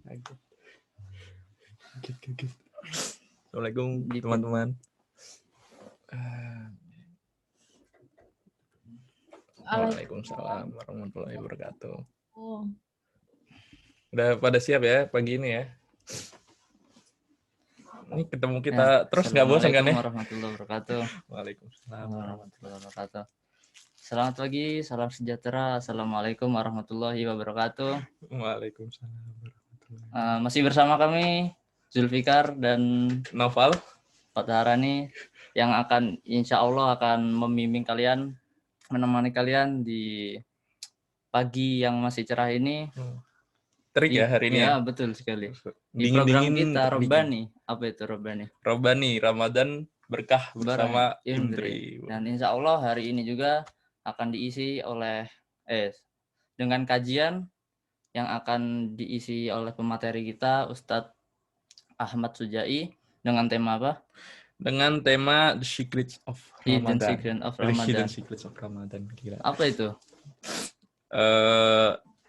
Kaget. Assalamualaikum teman-teman. Waalaikumsalam warahmatullahi wabarakatuh. Udah pada siap ya pagi ini ya? Ini ketemu kita terus nggak bosan kan ya? Assalamualaikum warahmatullahi wabarakatuh. Waalaikumsalam warahmatullahi wabarakatuh. Selamat pagi, salam sejahtera. Assalamualaikum warahmatullahi wabarakatuh. Waalaikumsalam warahmatullahi Masih bersama kami Zulfikar dan Noval Fatharani yang akan insya Allah akan membimbing kalian, menemani kalian di pagi yang masih cerah ini. Terik ya hari ini ya? Ya, betul sekali. Di Dingin-dingin program kita Robani. Apa itu Robani? Robani, Ramadan berkah bersama Imdri. Dan insya Allah hari ini juga akan diisi oleh dengan kajian yang akan diisi oleh pemateri kita Ustadz Ahmad Sujai dengan tema apa? Dengan tema The Secrets of Ramadan. Hidden Secrets of Ramadan. Gila. Apa itu?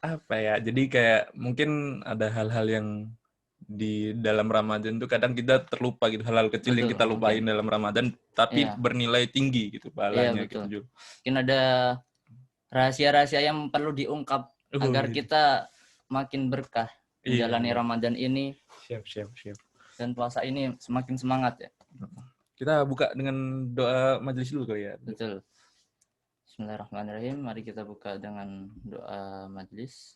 Apa ya? Jadi kayak mungkin ada hal-hal yang di dalam Ramadan itu kadang kita terlupa gitu, hal-hal kecil yang kita lupain dalam Ramadan tapi bernilai tinggi gitu pahalanya gitu. Mungkin ada rahasia-rahasia yang perlu diungkap agar kita makin berkah menjalani Ramadan ini. Siap. Dan puasa ini semakin semangat ya. Kita buka dengan doa majelis dulu kali ya. Betul. Bismillahirrahmanirrahim. Mari kita buka dengan doa majelis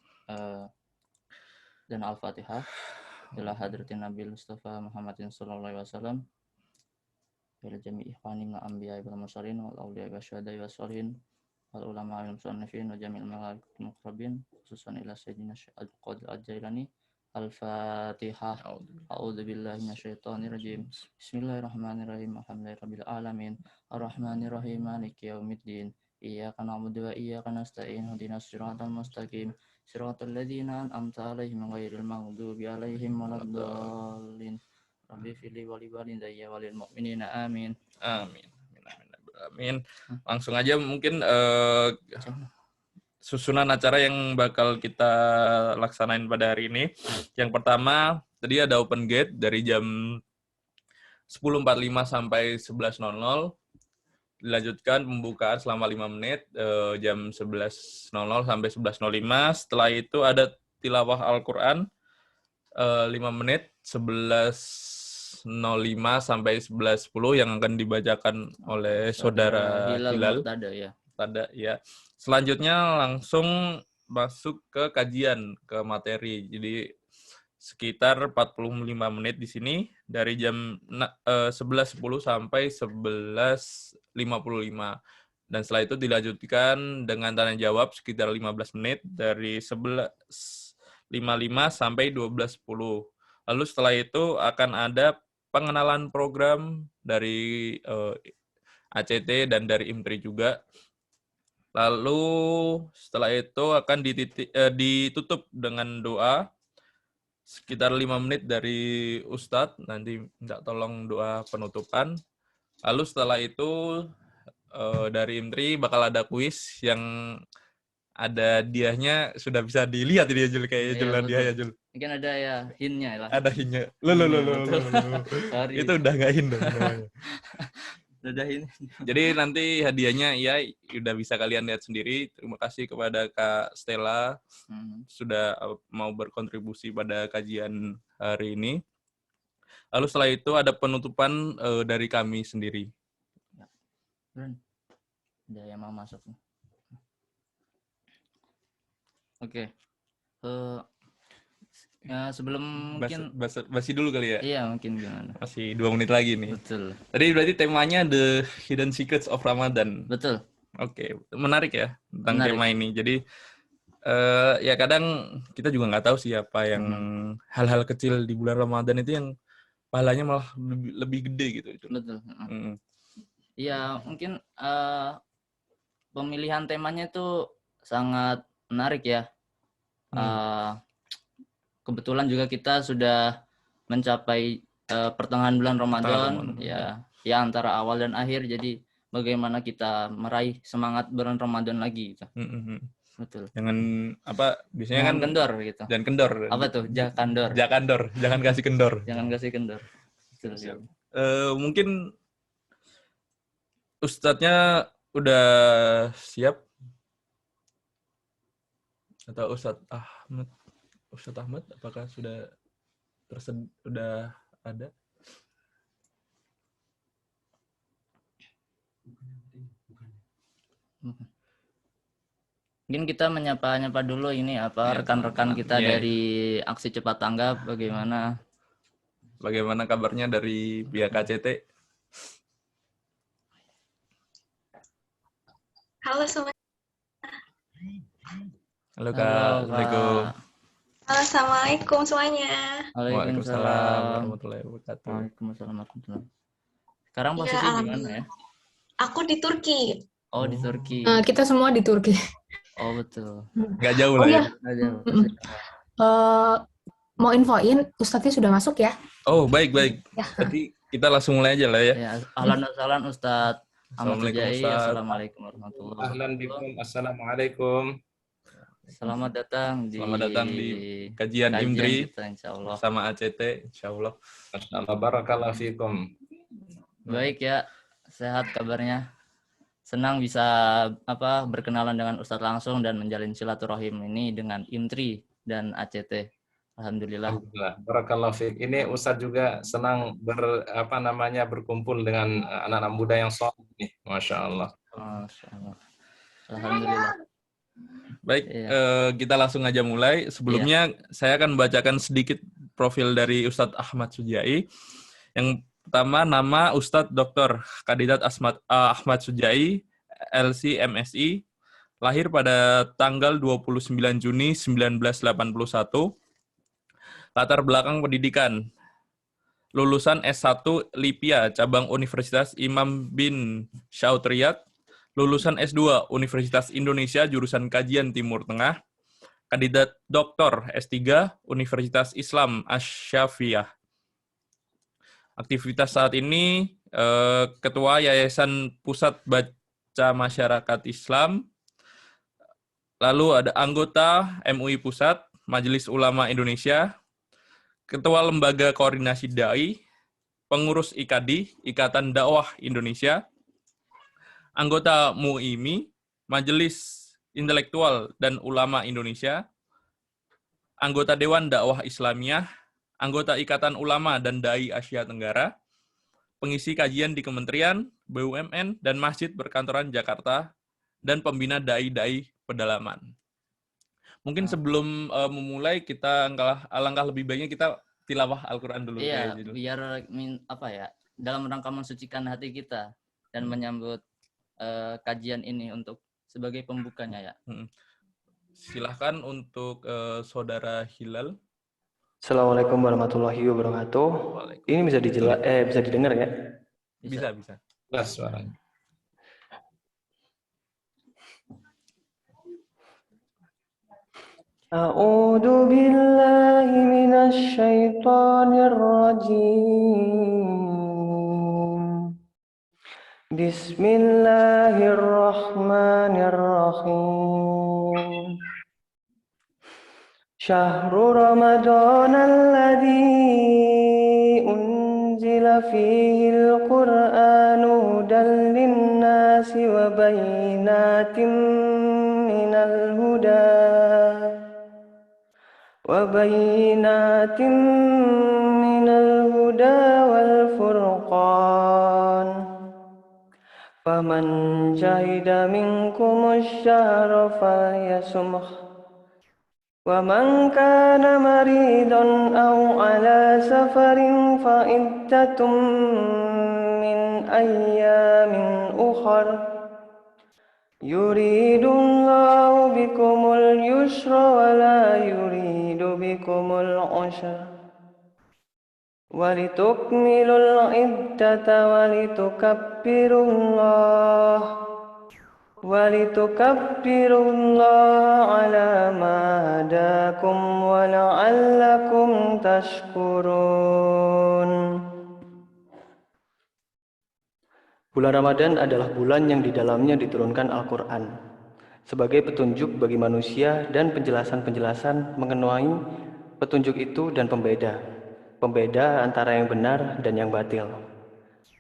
dan Al-Fatihah. Ila hadratin Nabi Mustafa Muhammadin sallallahu alaihi wasallam. Ila jami'i ikhwani ma anbiya'i wal mursalin wal awliya'i wasyuhada'i wassalihin wal ulama'i wal musannifin wa jami'il malaikatil muqarrabin khususan ila sayyidina Syaikhul Qadir Al-Jailani. Al-Fatihah. A'udzu billahi minasyaitonir rajim. Bismillahirrahmanirrahim. Alhamdulillahirabbil alamin. Arrahmanirrahim. Maliki yaumiddin. Iyyaka na'budu wa iyyaka nasta'in. Ihdinas siratal mustaqim. Siratal ladzina an'amta 'alaihim ghairil maghdubi 'alaihim waladdallin. Rabbi fili wa li walidayya walil mu'minina amin. Amin. Langsung aja mungkin susunan acara yang bakal kita laksanain pada hari ini. Yang pertama, tadi ada open gate dari jam 10.45 sampai 11.00. Dilanjutkan pembukaan selama 5 menit, jam 11.00 sampai 11.05. Setelah itu ada tilawah Al-Quran, 5 menit, 11.05 sampai 11.10 yang akan dibacakan oleh Saudara Hilal. Ya. Selanjutnya langsung masuk ke kajian, ke materi. Jadi sekitar 45 menit di sini dari jam 11.10 sampai 11.55. Dan setelah itu dilanjutkan dengan tanya jawab sekitar 15 menit dari 11.55 sampai 12.10. Lalu setelah itu akan ada pengenalan program dari ACT dan dari IMTRI juga. Lalu setelah itu akan ditutup dengan doa sekitar 5 menit dari Ustadz. Nanti minta tolong doa penutupan. Lalu setelah itu dari IMTRI bakal ada kuis yang ada hadiahnya, sudah bisa dilihat ini Jul, kayak Jul hadiah ya Jul. Mungkin ada ya hintnya lah. Ada hintnya. Loh. Itu udah nggak hint dong namanya. Jadi nanti hadiahnya ya udah bisa kalian lihat sendiri. Terima kasih kepada Kak Stella sudah mau berkontribusi pada kajian hari ini. Lalu setelah itu ada penutupan dari kami sendiri. Ada yang mau masuk. Oke. Ya, sebelum mungkin basi dulu kali ya? Iya, mungkin gimana? Masih 2 menit lagi nih. Betul. Tadi berarti temanya The Hidden Secrets of Ramadan. Betul. Oke, menarik ya tentang tema ini. Jadi ya kadang kita juga nggak tahu siapa yang hal-hal kecil di bulan Ramadan itu yang pahalanya malah lebih gede gitu. Betul. Iya, mungkin pemilihan temanya itu sangat menarik ya. Kebetulan juga kita sudah mencapai pertengahan bulan Ramadan, ya antara awal dan akhir. Jadi bagaimana kita meraih semangat bulan Ramadan lagi gitu. Betul. Jangan biasanya Jangan kan kendor gitu. jangan kendor. Apa tuh? Jakandor. Jakandor, jangan kasih kendor. Jangan kasih kendor. Betul. Siap. Mungkin Ustadznya udah siap atau Ustadz Ahmad apakah sudah sudah ada? Mungkin kita menyapa dulu ini rekan-rekan kita dari aksi cepat tanggap, bagaimana? Bagaimana kabarnya dari pihak KCT? Halo semua. Halo Kak. Assalamualaikum. Halo, assalamualaikum semuanya. Waalaikumsalam warahmatullahi wabarakatuh. Waalaikumsalam warahmatullahi. Sekarang posisi di mana ya? Aku di Turki. Oh, di Turki. Kita semua di Turki. Oh, betul. Nggak jauh lah ya. Nggak jauh. Mau infoin, Ustadznya sudah masuk ya? Oh, baik. Ya. Berarti kita langsung mulai aja lah ya. Ya, ahlan wa sahlan Ustadz Ahmad Assalamualaikum, Sujai. Ustadz. Assalamualaikum warahmatullahi wabarakatuh. Ahlan bikum, assalamualaikum. Selamat datang di kajian IMDRI kita, insyaallah. Sama ACT, insyaallah. Masyaallah, barakallahu fikum. Baik ya, sehat kabarnya. Senang bisa berkenalan dengan Ustadz langsung dan menjalin silaturahim ini dengan IMDRI dan ACT. Alhamdulillah. Alhamdulillah, barakallahu fik. Ini Ustadz juga senang berkumpul dengan anak-anak muda yang soleh nih, Masya Allah. Alhamdulillah. Baik, kita langsung aja mulai. Sebelumnya saya akan membacakan sedikit profil dari Ustadz Ahmad Sujai. Yang pertama, nama Ustadz Dr. Kandidat Ahmad Sujai, LC MSI, lahir pada tanggal 29 Juni 1981. Latar belakang pendidikan, lulusan S1 Lipia, cabang Universitas Imam bin Saud Riyadh, lulusan S2 Universitas Indonesia, jurusan Kajian Timur Tengah, kandidat doktor S3 Universitas Islam Asy-Syafi'iyah. Aktivitas saat ini Ketua Yayasan Pusat Baca Masyarakat Islam, lalu ada anggota MUI Pusat, Majelis Ulama Indonesia, Ketua Lembaga Koordinasi Dai, pengurus IKADI, Ikatan Dakwah Indonesia, anggota MUIMI, Majelis Intelektual dan Ulama Indonesia, anggota Dewan Dakwah Islamiyah, anggota Ikatan Ulama dan Dai Asia Tenggara, pengisi kajian di Kementerian, BUMN, dan Masjid Perkantoran Jakarta, dan pembina Dai-Dai Pedalaman. Mungkin sebelum memulai, kita alangkah lebih baiknya kita tilawah Al-Quran dulu. Iya, biar dalam rangka mensucikan hati kita dan menyambut kajian ini untuk sebagai pembukanya ya. Silahkan untuk Saudara Hilal. Assalamualaikum warahmatullahi wabarakatuh. Ini bisa didengar ya? Bisa. Jelas suaranya. A'udzu billahi minasy syaithanir rajim. Bismillahirrahmanirrahim. Syahrul Ramadan alladzi unzila fihil Qur'anu hudan lin-nasi wa bayyinatin minal huda wal furqan. Faman jahida minkumusy syahra falyasumhu. وَمَنْ كَانَ مَرِيضًا أَوْ عَلَى سَفَرٍ فَعِدَّةٌ مِّنْ أَيَّامٍ أُخَرَ يُرِيدُ اللَّهُ بِكُمُ الْيُسْرَ وَلَا يُرِيدُ بِكُمُ الْعُسْرَ وَلِتُكْمِلُوا الْعِدَّةَ وَلِتُكَبِّرُوا اللَّهَ عَلَى مَا هَدَاكُمْ وَلَعَلَّكُمْ تَشْكُرُونَ. Bulan Ramadan adalah bulan yang di dalamnya diturunkan Al-Quran. sebagai petunjuk bagi manusia dan penjelasan-penjelasan mengenai petunjuk itu dan pembeda antara yang benar dan yang batil.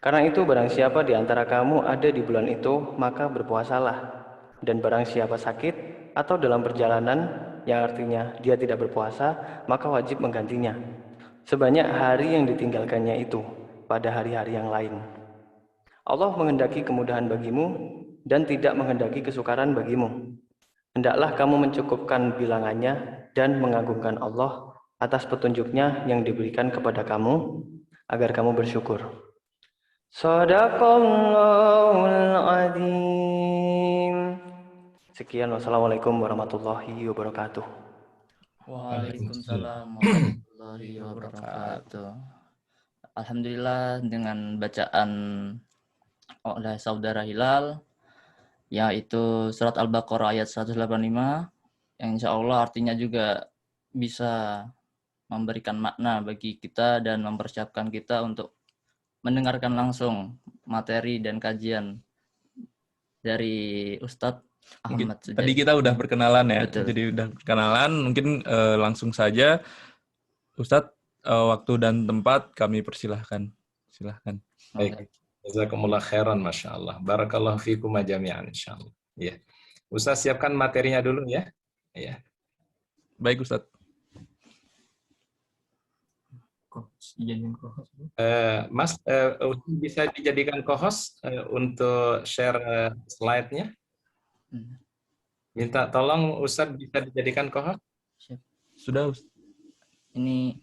Karena itu barang siapa di antara kamu ada di bulan itu, maka berpuasalah. Dan barang siapa sakit atau dalam perjalanan, yang artinya dia tidak berpuasa, maka wajib menggantinya sebanyak hari yang ditinggalkannya itu pada hari-hari yang lain. Allah menghendaki kemudahan bagimu dan tidak menghendaki kesukaran bagimu. Hendaklah kamu mencukupkan bilangannya dan mengagungkan Allah atas petunjuknya yang diberikan kepada kamu agar kamu bersyukur. Shadaqallahul Adzim. Sekian, wassalamualaikum warahmatullahi wabarakatuh. Waalaikumsalam warahmatullahi wabarakatuh. Alhamdulillah dengan bacaan oleh saudara Hilal, yaitu surat Al-Baqarah ayat 185, yang insya Allah artinya juga bisa memberikan makna bagi kita dan mempersiapkan kita untuk mendengarkan langsung materi dan kajian dari Ustadz Mungkin Ahmad Sujadi. tadi kita udah perkenalan ya, Betul. jadi udah perkenalan, mungkin langsung saja Ustadz, waktu dan tempat kami persilahkan. Silahkan. Baik. Jazakumullah khairan, Masya Allah. Barakallahu fikum jami'an, insyaallah. Ya. Ustaz siapkan materinya dulu ya. Ya. Baik Ustadz. Mas, bisa dijadikan co-host untuk share slide-nya? Minta tolong Ustadz bisa dijadikan co-host? Sudah Ustadz? Ini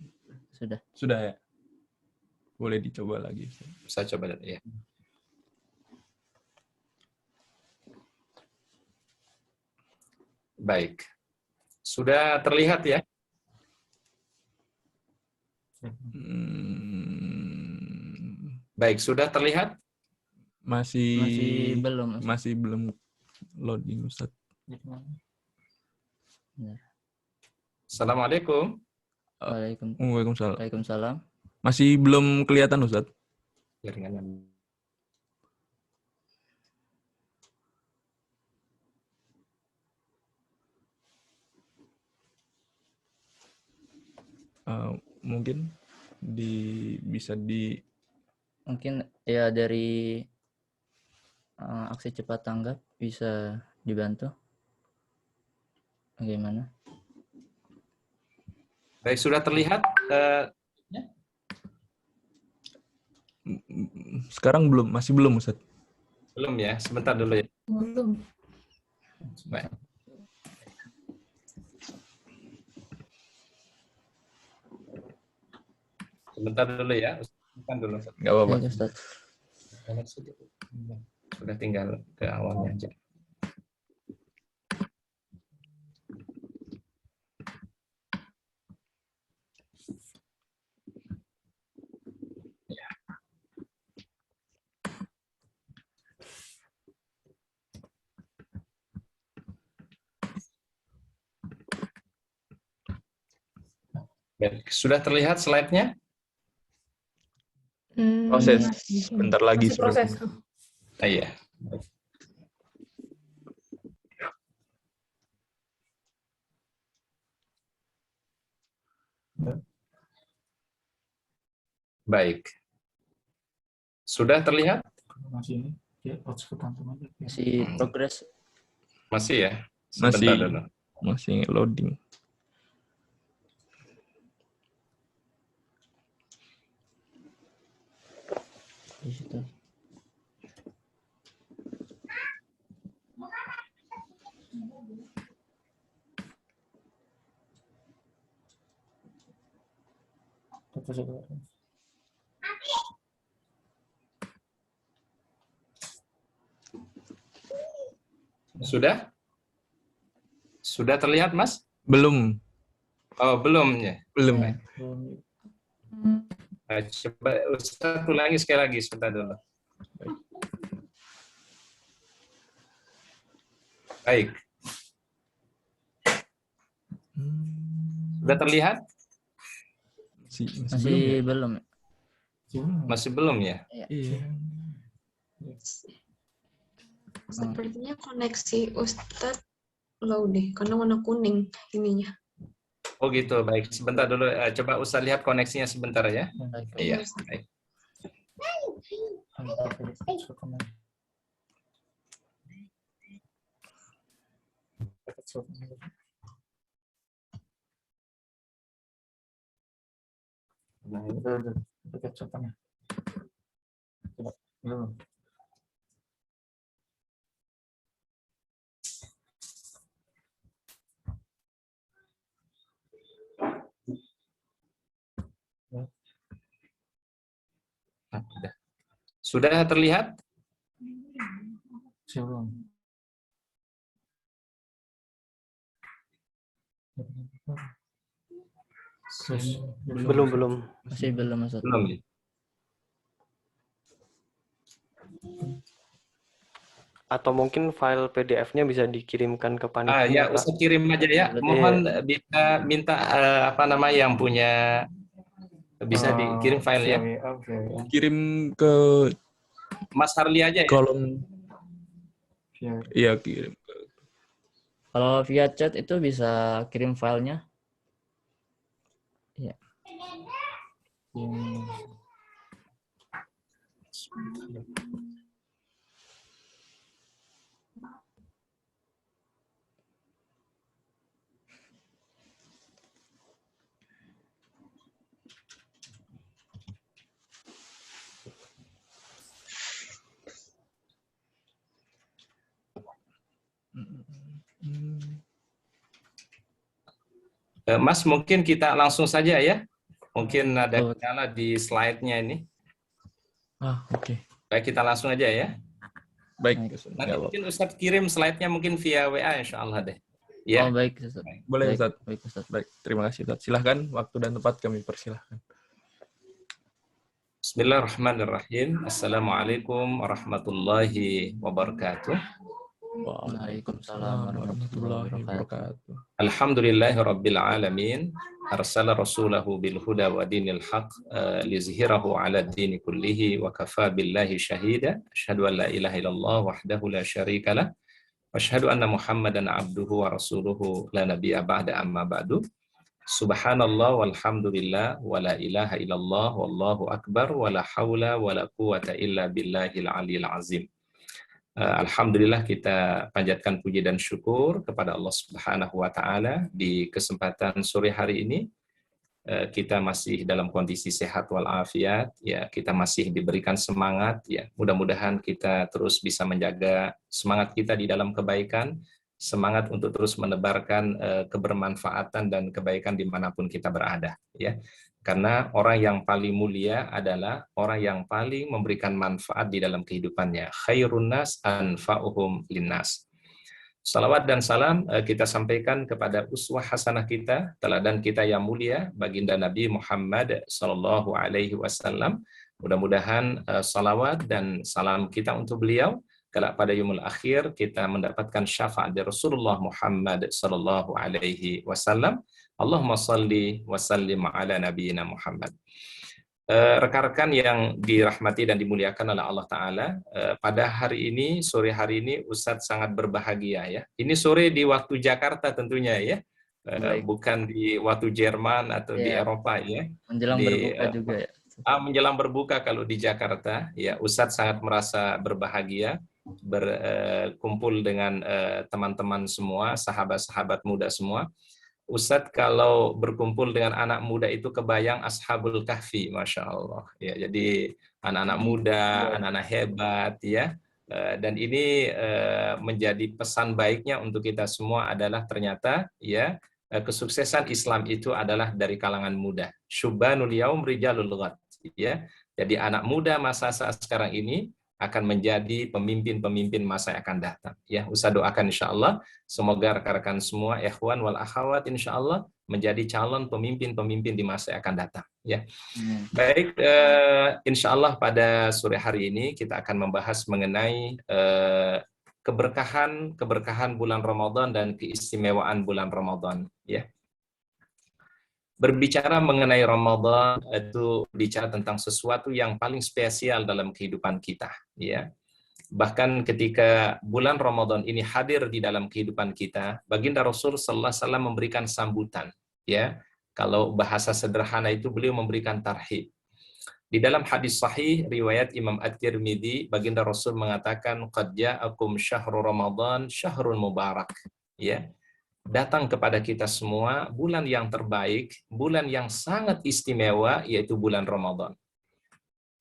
sudah. Sudah ya? Boleh dicoba lagi. Bisa coba ya. Baik. Sudah terlihat ya? Baik, sudah terlihat? Masih belum. Masih belum loading Ustadz. Assalamualaikum. Waalaikumsalam. Waalaikumsalam. Masih belum kelihatan Ustadz. Jaringannya. Mungkin bisa Mungkin ya dari aksi cepat tanggap bisa dibantu. Bagaimana? Baik, sudah terlihat? Sekarang belum, masih belum Ustadz. Belum ya, sebentar dulu ya. Belum. Baik. Sebentar dulu ya. Sebentar dulu. Nggak apa-apa. Baik, Ustaz. Sudah tinggal ke awalnya aja. Baik, sudah terlihat slide-nya? Proses. Masih. Bentar lagi. Masih proses. Iya. Baik. Sudah terlihat? Masih progres. Masih ya? Sebentar dulu. Masih loading. Di situ. Sudah? Sudah terlihat, Mas? Belum. Oh, belum ya? Belum. Coba Ustaz ulangi sekali lagi sebentar dulu. Baik. Sudah terlihat? Masih belum. Masih belum ya? Iya. Sepertinya koneksi Ustadz low deh, karena warna kuning ininya. Oh gitu, baik. Sebentar dulu, coba Ustaz lihat koneksinya sebentar ya. Iya, baik. Nah, itu dekat sopannya. Coba, belum. Nah, sudah terlihat? Belum. Belum. Masih belum, Ustaz. Belum. Ya? Atau mungkin file PDF-nya bisa dikirimkan ke Ya, panitia, Kak. Ustaz kirim aja ya. Berarti- Mohon bisa minta apa nama yang punya bisa dikirim filenya. Kirim ke Mas Harli aja ya. kolom. Iya, kirim. Kalau via chat itu bisa kirim filenya. Iya. Mas, mungkin kita langsung saja ya. Mungkin ada Oh. kendala di slide-nya ini. Oke. Baik, kita langsung aja ya. Baik. Nanti Nggak apa-apa. mungkin Ustaz kirim slide-nya mungkin via WA insya Allah deh. Ya. Oh, baik, Ustaz. Boleh, Baik, Ustaz. baik, Ustaz. Baik, terima kasih, Ustaz. Silahkan, waktu dan tempat kami persilahkan. Bismillahirrahmanirrahim. Assalamualaikum warahmatullahi wabarakatuh. Waalaikumsalam warahmatullahi wabarakatuh. Alhamdulillahi rabbil alamin. Arsala rasulahu bil huda wa dinil haq lizhirahu ala dini kullihi wa kafa billahi syahida. Asyhadu an la ilaha illallah wahdahu la syarika lah. Wa asyhadu anna Muhammadan abduhu wa rasuluhu la nabiyya ba'da amma ba'du. Subhanallah walhamdulillah wa la ilaha illallah wallahu akbar wa la hawla wa la quwata illa billahil aliyil azim. Alhamdulillah kita panjatkan puji dan syukur kepada Allah Subhanahu wa taala di kesempatan sore hari ini kita masih dalam kondisi sehat walafiat ya, kita masih diberikan semangat ya. Mudah-mudahan kita terus bisa menjaga semangat kita di dalam kebaikan, semangat untuk terus menebarkan kebermanfaatan dan kebaikan dimanapun kita berada ya. Karena orang yang paling mulia adalah orang yang paling memberikan manfaat di dalam kehidupannya. Khairun nas anfa'uhum linnas. Salawat dan salam kita sampaikan kepada uswah hasanah kita, teladan kita yang mulia, baginda Nabi Muhammad sallallahu alaihi wasallam. Mudah-mudahan salawat dan salam kita untuk beliau kelak pada yaumul akhir kita mendapatkan syafaat dari Rasulullah Muhammad sallallahu alaihi wasallam. Allahumma salli wa sallim ala nabiyyina Muhammad. Rekan-rekan yang dirahmati dan dimuliakan oleh Allah Ta'ala, pada hari ini, sore hari ini, Ustadz sangat berbahagia ya. Ini sore di waktu Jakarta tentunya ya, bukan di waktu Jerman atau di Eropa ya. Menjelang berbuka juga ya. Menjelang berbuka kalau di Jakarta, ya Ustadz sangat merasa berbahagia berkumpul dengan teman-teman semua, sahabat-sahabat muda semua. Ustadz kalau berkumpul dengan anak muda itu kebayang Ashabul Kahfi, Masya Allah. Ya, jadi anak-anak muda, anak-anak hebat, ya. Dan ini menjadi pesan baiknya untuk kita semua adalah ternyata, ya, kesuksesan Islam itu adalah dari kalangan muda. Syubanul yaum rijalul ghad, ya. Jadi anak muda masa saat sekarang ini akan menjadi pemimpin-pemimpin masa yang akan datang. Ya, Ustaz doakan insya Allah, semoga rekan-rekan semua, ikhwan wal akhwat insya Allah menjadi calon pemimpin-pemimpin di masa yang akan datang. Ya, baik. Insya Allah pada sore hari ini kita akan membahas mengenai keberkahan bulan Ramadan dan keistimewaan bulan Ramadan. Ya. Berbicara mengenai Ramadan itu bicara tentang sesuatu yang paling spesial dalam kehidupan kita, ya. Bahkan ketika bulan Ramadan ini hadir di dalam kehidupan kita, baginda Rasul sallallahu alaihi wasallam memberikan sambutan, ya. Kalau bahasa sederhana itu beliau memberikan tarhib. Di dalam hadis sahih riwayat Imam At-Tirmidzi, baginda Rasul mengatakan qad ja'akum syahrul Ramadan syahrun mubarak, ya. Datang kepada kita semua bulan yang terbaik, bulan yang sangat istimewa, yaitu bulan Ramadan.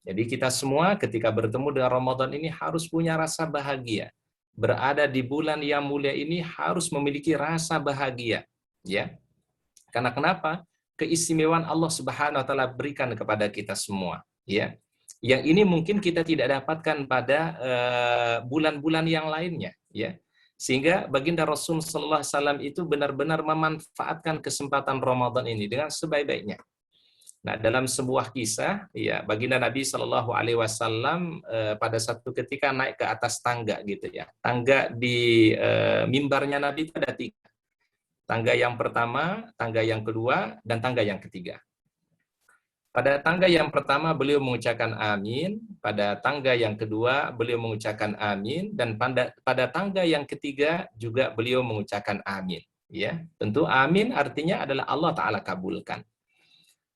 Jadi kita semua ketika bertemu dengan Ramadan ini harus punya rasa bahagia. Berada di bulan yang mulia ini harus memiliki rasa bahagia, ya. Karena kenapa? Keistimewaan Allah Subhanahu wa taala berikan kepada kita semua, ya. Yang ini mungkin kita tidak dapatkan pada bulan-bulan yang lainnya, ya. Sehingga baginda Rasul sallallahu alaihi wasallam itu benar-benar memanfaatkan kesempatan Ramadan ini dengan sebaik-baiknya. Nah, dalam sebuah kisah, ya, baginda Nabi Shallallahu Alaihi Wasallam pada satu ketika naik ke atas tangga, gitu ya. Tangga di mimbarnya Nabi itu ada 3. Tangga yang pertama, tangga yang kedua, dan tangga yang ketiga. Pada tangga yang pertama beliau mengucapkan amin, pada tangga yang kedua beliau mengucapkan amin, dan pada tangga yang ketiga juga beliau mengucapkan amin. Ya, tentu amin artinya adalah Allah Ta'ala kabulkan.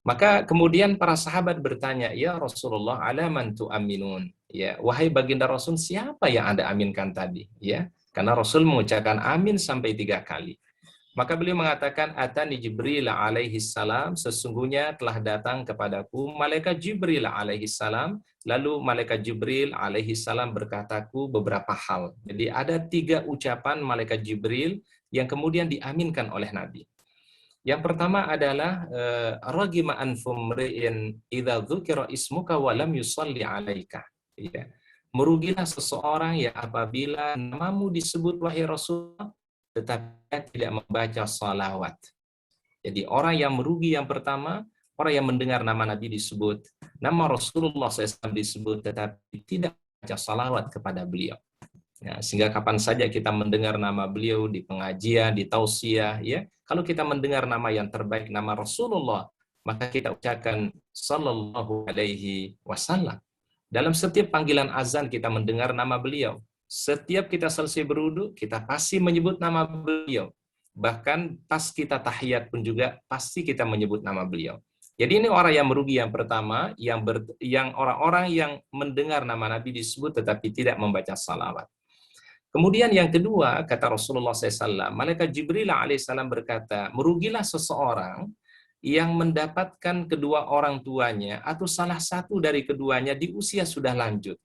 Maka kemudian para sahabat bertanya, ya Rasulullah, ala man tu'aminun? Ya, wahai baginda Rasul, siapa yang Anda aminkan tadi? Ya, karena Rasul mengucapkan amin sampai 3 kali. Maka beliau mengatakan, atani Jibril alaihi salam, sesungguhnya telah datang kepadaku malaikat Jibril alaihi salam, lalu malaikat Jibril alaihi salam berkataku beberapa hal. Jadi ada 3 ucapan malaikat Jibril yang kemudian diaminkan oleh Nabi. Yang pertama adalah ragima anfum ri'in idza dzukira ismuka wa lam yusalli 'alaika. Ya. Merugilah seseorang ya apabila namamu disebut wahai Rasulullah tetapi tidak membaca salawat. Jadi orang yang merugi yang pertama, orang yang mendengar nama Nabi disebut, nama Rasulullah SAW disebut tetapi tidak membaca salawat kepada beliau. Ya, sehingga kapan saja kita mendengar nama beliau di pengajian, di tausiah, ya, kalau kita mendengar nama yang terbaik, nama Rasulullah, maka kita ucapkan sallallahu alaihi wasallam. Dalam setiap panggilan azan kita mendengar nama beliau. Setiap kita selesai berwudu, kita pasti menyebut nama beliau. Bahkan pas kita tahiyat pun juga pasti kita menyebut nama beliau. Jadi ini orang yang merugi yang pertama, yang orang-orang yang mendengar nama Nabi disebut tetapi tidak membaca salawat. Kemudian yang kedua, kata Rasulullah SAW, malaikat Jibril alaihissalam berkata, merugilah seseorang yang mendapatkan kedua orang tuanya atau salah satu dari keduanya di usia sudah lanjut,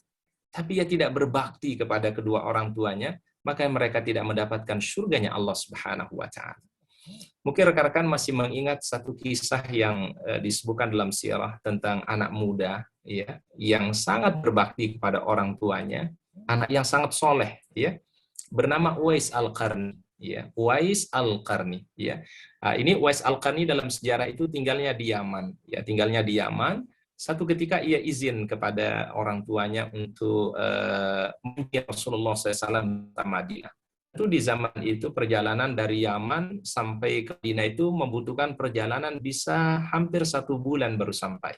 tapi ia tidak berbakti kepada kedua orang tuanya, maka mereka tidak mendapatkan surganya Allah Subhanahu wa Ta'ala. Mungkin rekan-rekan masih mengingat satu kisah yang disebutkan dalam sirah tentang anak muda, ya, yang sangat berbakti kepada orang tuanya, anak yang sangat soleh, ya, bernama Uwais Al-Qarni, ya, Uwais Al-Qarni, ya. Ini Uwais Al-Qarni dalam sejarah itu tinggalnya di Yaman, ya, tinggalnya di Yaman. Satu ketika ia izin kepada orang tuanya untuk menjemput Rasulullah SAW ke Madinah. Itu di zaman itu perjalanan dari Yaman sampai ke Madinah itu membutuhkan perjalanan bisa hampir 1 bulan baru sampai.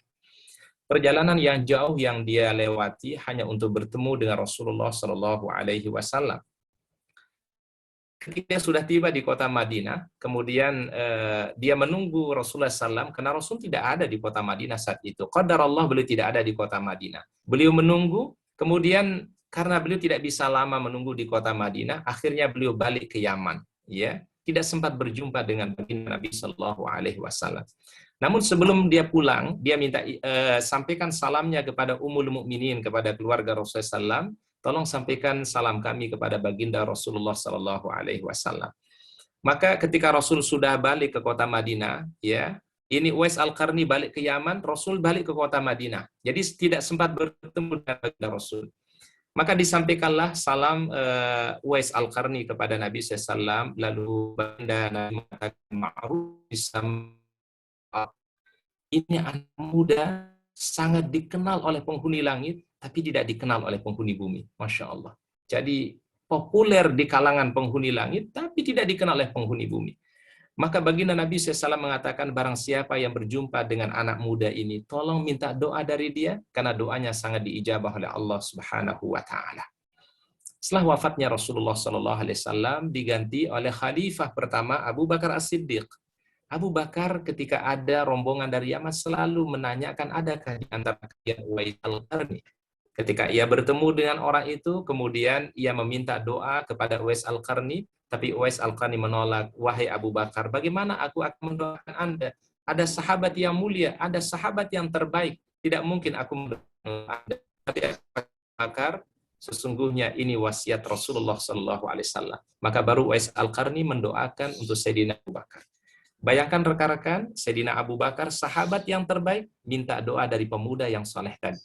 Perjalanan yang jauh yang dia lewati hanya untuk bertemu dengan Rasulullah Shallallahu Alaihi Wasallam. Ketika sudah tiba di kota Madinah, kemudian dia menunggu Rasulullah SAW karena Rasul tidak ada di kota Madinah saat itu. Qadarullah beliau tidak ada di kota Madinah. Beliau menunggu, kemudian karena beliau tidak bisa lama menunggu di kota Madinah, akhirnya beliau balik ke Yaman. Ya, tidak sempat berjumpa dengan Nabi Shallallahu Alaihi Wasallam. Namun sebelum dia pulang, dia minta sampaikan salamnya kepada Ummul Mukminin, kepada keluarga Rasulullah SAW. Tolong sampaikan salam kami kepada baginda Rasulullah Sallallahu Alaihi Wasallam. Maka ketika Rasul sudah balik ke kota Madinah, ya, ini Uwais Al-Qarni balik ke Yaman, Rasul balik ke kota Madinah. Jadi tidak sempat bertemu dengan baginda Rasul. Maka disampaikanlah salam Uwais Al-Qarni kepada Nabi SAW, lalu baginda Nabi mengatakan ma'ruf ini anak muda sangat dikenal oleh penghuni langit, tapi tidak dikenal oleh penghuni bumi. Masya Allah. Jadi populer di kalangan penghuni langit, tapi tidak dikenal oleh penghuni bumi. Maka baginda Nabi SAW mengatakan, barang siapa yang berjumpa dengan anak muda ini, tolong minta doa dari dia, karena doanya sangat diijabah oleh Allah Subhanahu wa Ta'ala. Setelah wafatnya Rasulullah SAW diganti oleh Khalifah pertama Abu Bakar As-Siddiq. Abu Bakar ketika ada rombongan dari Yaman selalu menanyakan adakah di antara kalian Uwais Al-Qarni. Ketika ia bertemu dengan orang itu, kemudian ia meminta doa kepada Uwais Al-Qarni, tapi Uwais Al-Qarni menolak, wahai Abu Bakar, bagaimana aku akan mendoakan Anda? Ada sahabat yang mulia, ada sahabat yang terbaik, tidak mungkin aku mendoakan Anda. Tapi Abu Bakar, sesungguhnya ini wasiat Rasulullah SAW. Maka baru Uwais Al-Qarni mendoakan untuk Sayyidina Abu Bakar. Bayangkan rekan-rekan, Sayyidina Abu Bakar, sahabat yang terbaik, minta doa dari pemuda yang soleh tadi.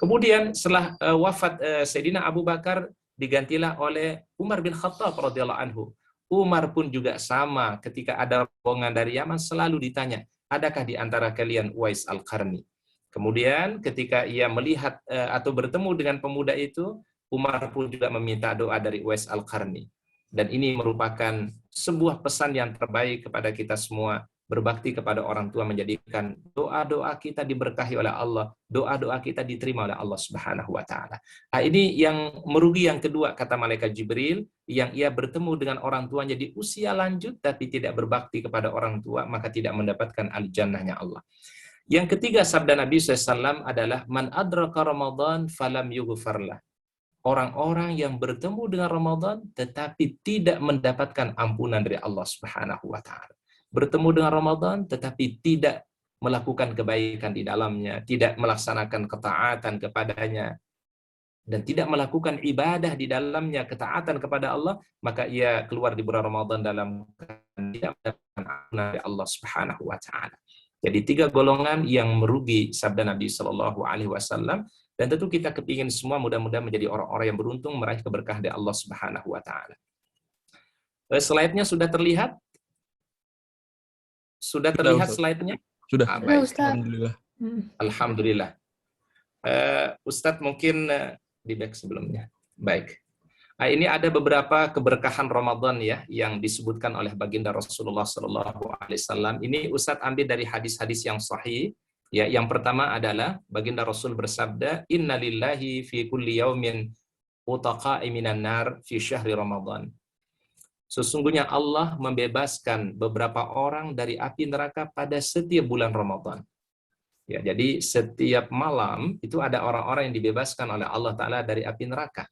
Kemudian setelah wafat Sayyidina Abu Bakar, digantilah oleh Umar bin Khattab radhiyallahu anhu. Umar pun juga sama, ketika ada rombongan dari Yaman selalu ditanya, adakah di antara kalian Uwais Al-Qarni? Kemudian ketika ia melihat atau bertemu dengan pemuda itu, Umar pun juga meminta doa dari Uwais Al-Qarni. Dan ini merupakan sebuah pesan yang terbaik kepada kita semua. Berbakti kepada orang tua menjadikan doa-doa kita diberkahi oleh Allah, doa-doa kita diterima oleh Allah Subhanahu wa taala. Nah, ini yang merugi yang kedua kata malaikat Jibril, yang ia bertemu dengan orang tuanya di usia lanjut tapi tidak berbakti kepada orang tua, maka tidak mendapatkan al-jannahnya Allah. Yang ketiga sabda Nabi SAW adalah man adraka Ramadan falam yughfarlah. Orang-orang yang bertemu dengan Ramadan tetapi tidak mendapatkan ampunan dari Allah Subhanahu wa taala. Bertemu dengan Ramadan tetapi tidak melakukan kebaikan di dalamnya, tidak melaksanakan ketaatan kepadanya, dan tidak melakukan ibadah di dalamnya, ketaatan kepada Allah, maka ia keluar di bulan Ramadan dalam tidak mendapatkan ampunan dari Allah Subhanahu wa taala. Jadi 3 golongan yang merugi sabda Nabi Shallallahu alaihi wasallam, dan tentu kita kepingin semua mudah-mudahan menjadi orang-orang yang beruntung meraih keberkahan dari Allah Subhanahu wa taala. Slide-nya sudah terlihat? Sudah terlihat slide-nya? Sudah. Baik. Alhamdulillah. Alhamdulillah. Ustadz mungkin di back sebelumnya. Baik. Nah, ini ada beberapa keberkahan Ramadan ya yang disebutkan oleh baginda Rasulullah SAW. Ini Ustadz ambil dari hadis-hadis yang sahih. Ya, yang pertama adalah baginda Rasul bersabda, Inna lillahi fi kulli yaumin utaqa'i minan nar fi syahri Ramadan. Sesungguhnya Allah membebaskan beberapa orang dari api neraka pada setiap bulan Ramadan. Ya, jadi setiap malam itu ada orang-orang yang dibebaskan oleh Allah Ta'ala dari api neraka.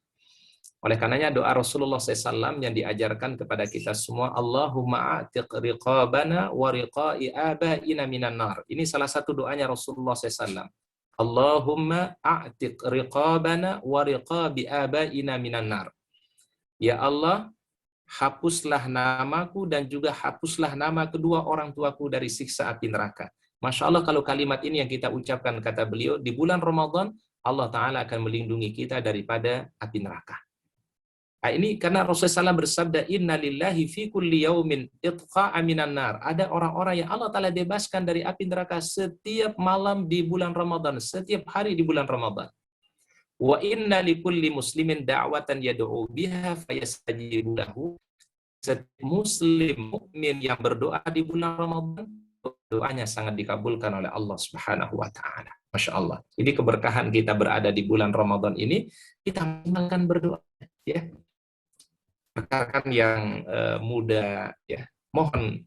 Oleh karenanya doa Rasulullah SAW yang diajarkan kepada kita semua, Allahumma a'tiq riqabana wa riqa'i abaina minan nar. Ini salah satu doanya Rasulullah SAW. Allahumma a'tiq riqabana wa riqabi abaina minan nar. Ya Allah, hapuslah namaku dan juga hapuslah nama kedua orang tuaku dari siksa api neraka. Masya Allah kalau kalimat ini yang kita ucapkan, kata beliau, di bulan Ramadan, Allah Ta'ala akan melindungi kita daripada api neraka. Nah, ini karena Rasulullah SAW bersabda, Inna lillahi fi kulli yaumin itqa'a minan nar. Ada orang-orang yang Allah Ta'ala bebaskan dari api neraka setiap malam di bulan Ramadan, setiap hari di bulan Ramadan. Wa inna likulli muslimin da'watan yad'u biha fayastajibu lahu. Setiap muslim mukmin yang berdoa di bulan Ramadan, doanya sangat dikabulkan oleh Allah Subhanahu wa taala. Masya Allah. Ini keberkahan kita berada di bulan Ramadan ini, kita maksimalkan berdoa ya. Rekan-rekan yang muda ya, mohon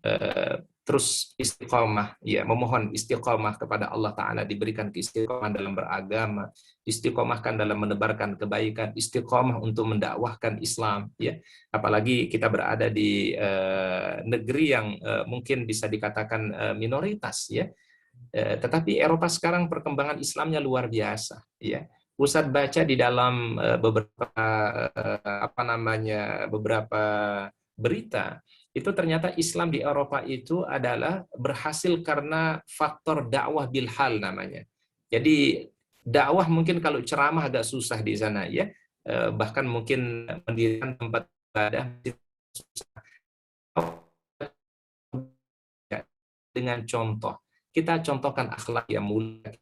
terus istiqomah ya, memohon istiqomah kepada Allah Ta'ala, diberikan keistiqomahan dalam beragama, istiqomahkan dalam menebarkan kebaikan, istiqomah untuk mendakwahkan Islam ya. Apalagi kita berada di negeri yang mungkin bisa dikatakan minoritas ya, tetapi Eropa sekarang perkembangan Islamnya luar biasa ya. Ustadz baca di dalam beberapa berita, itu ternyata Islam di Eropa itu adalah berhasil karena faktor dakwah bilhal namanya. Jadi dakwah mungkin kalau ceramah agak susah di sana ya, bahkan mungkin mendirikan tempat ibadah dengan contoh. Kita contohkan akhlak yang mulia.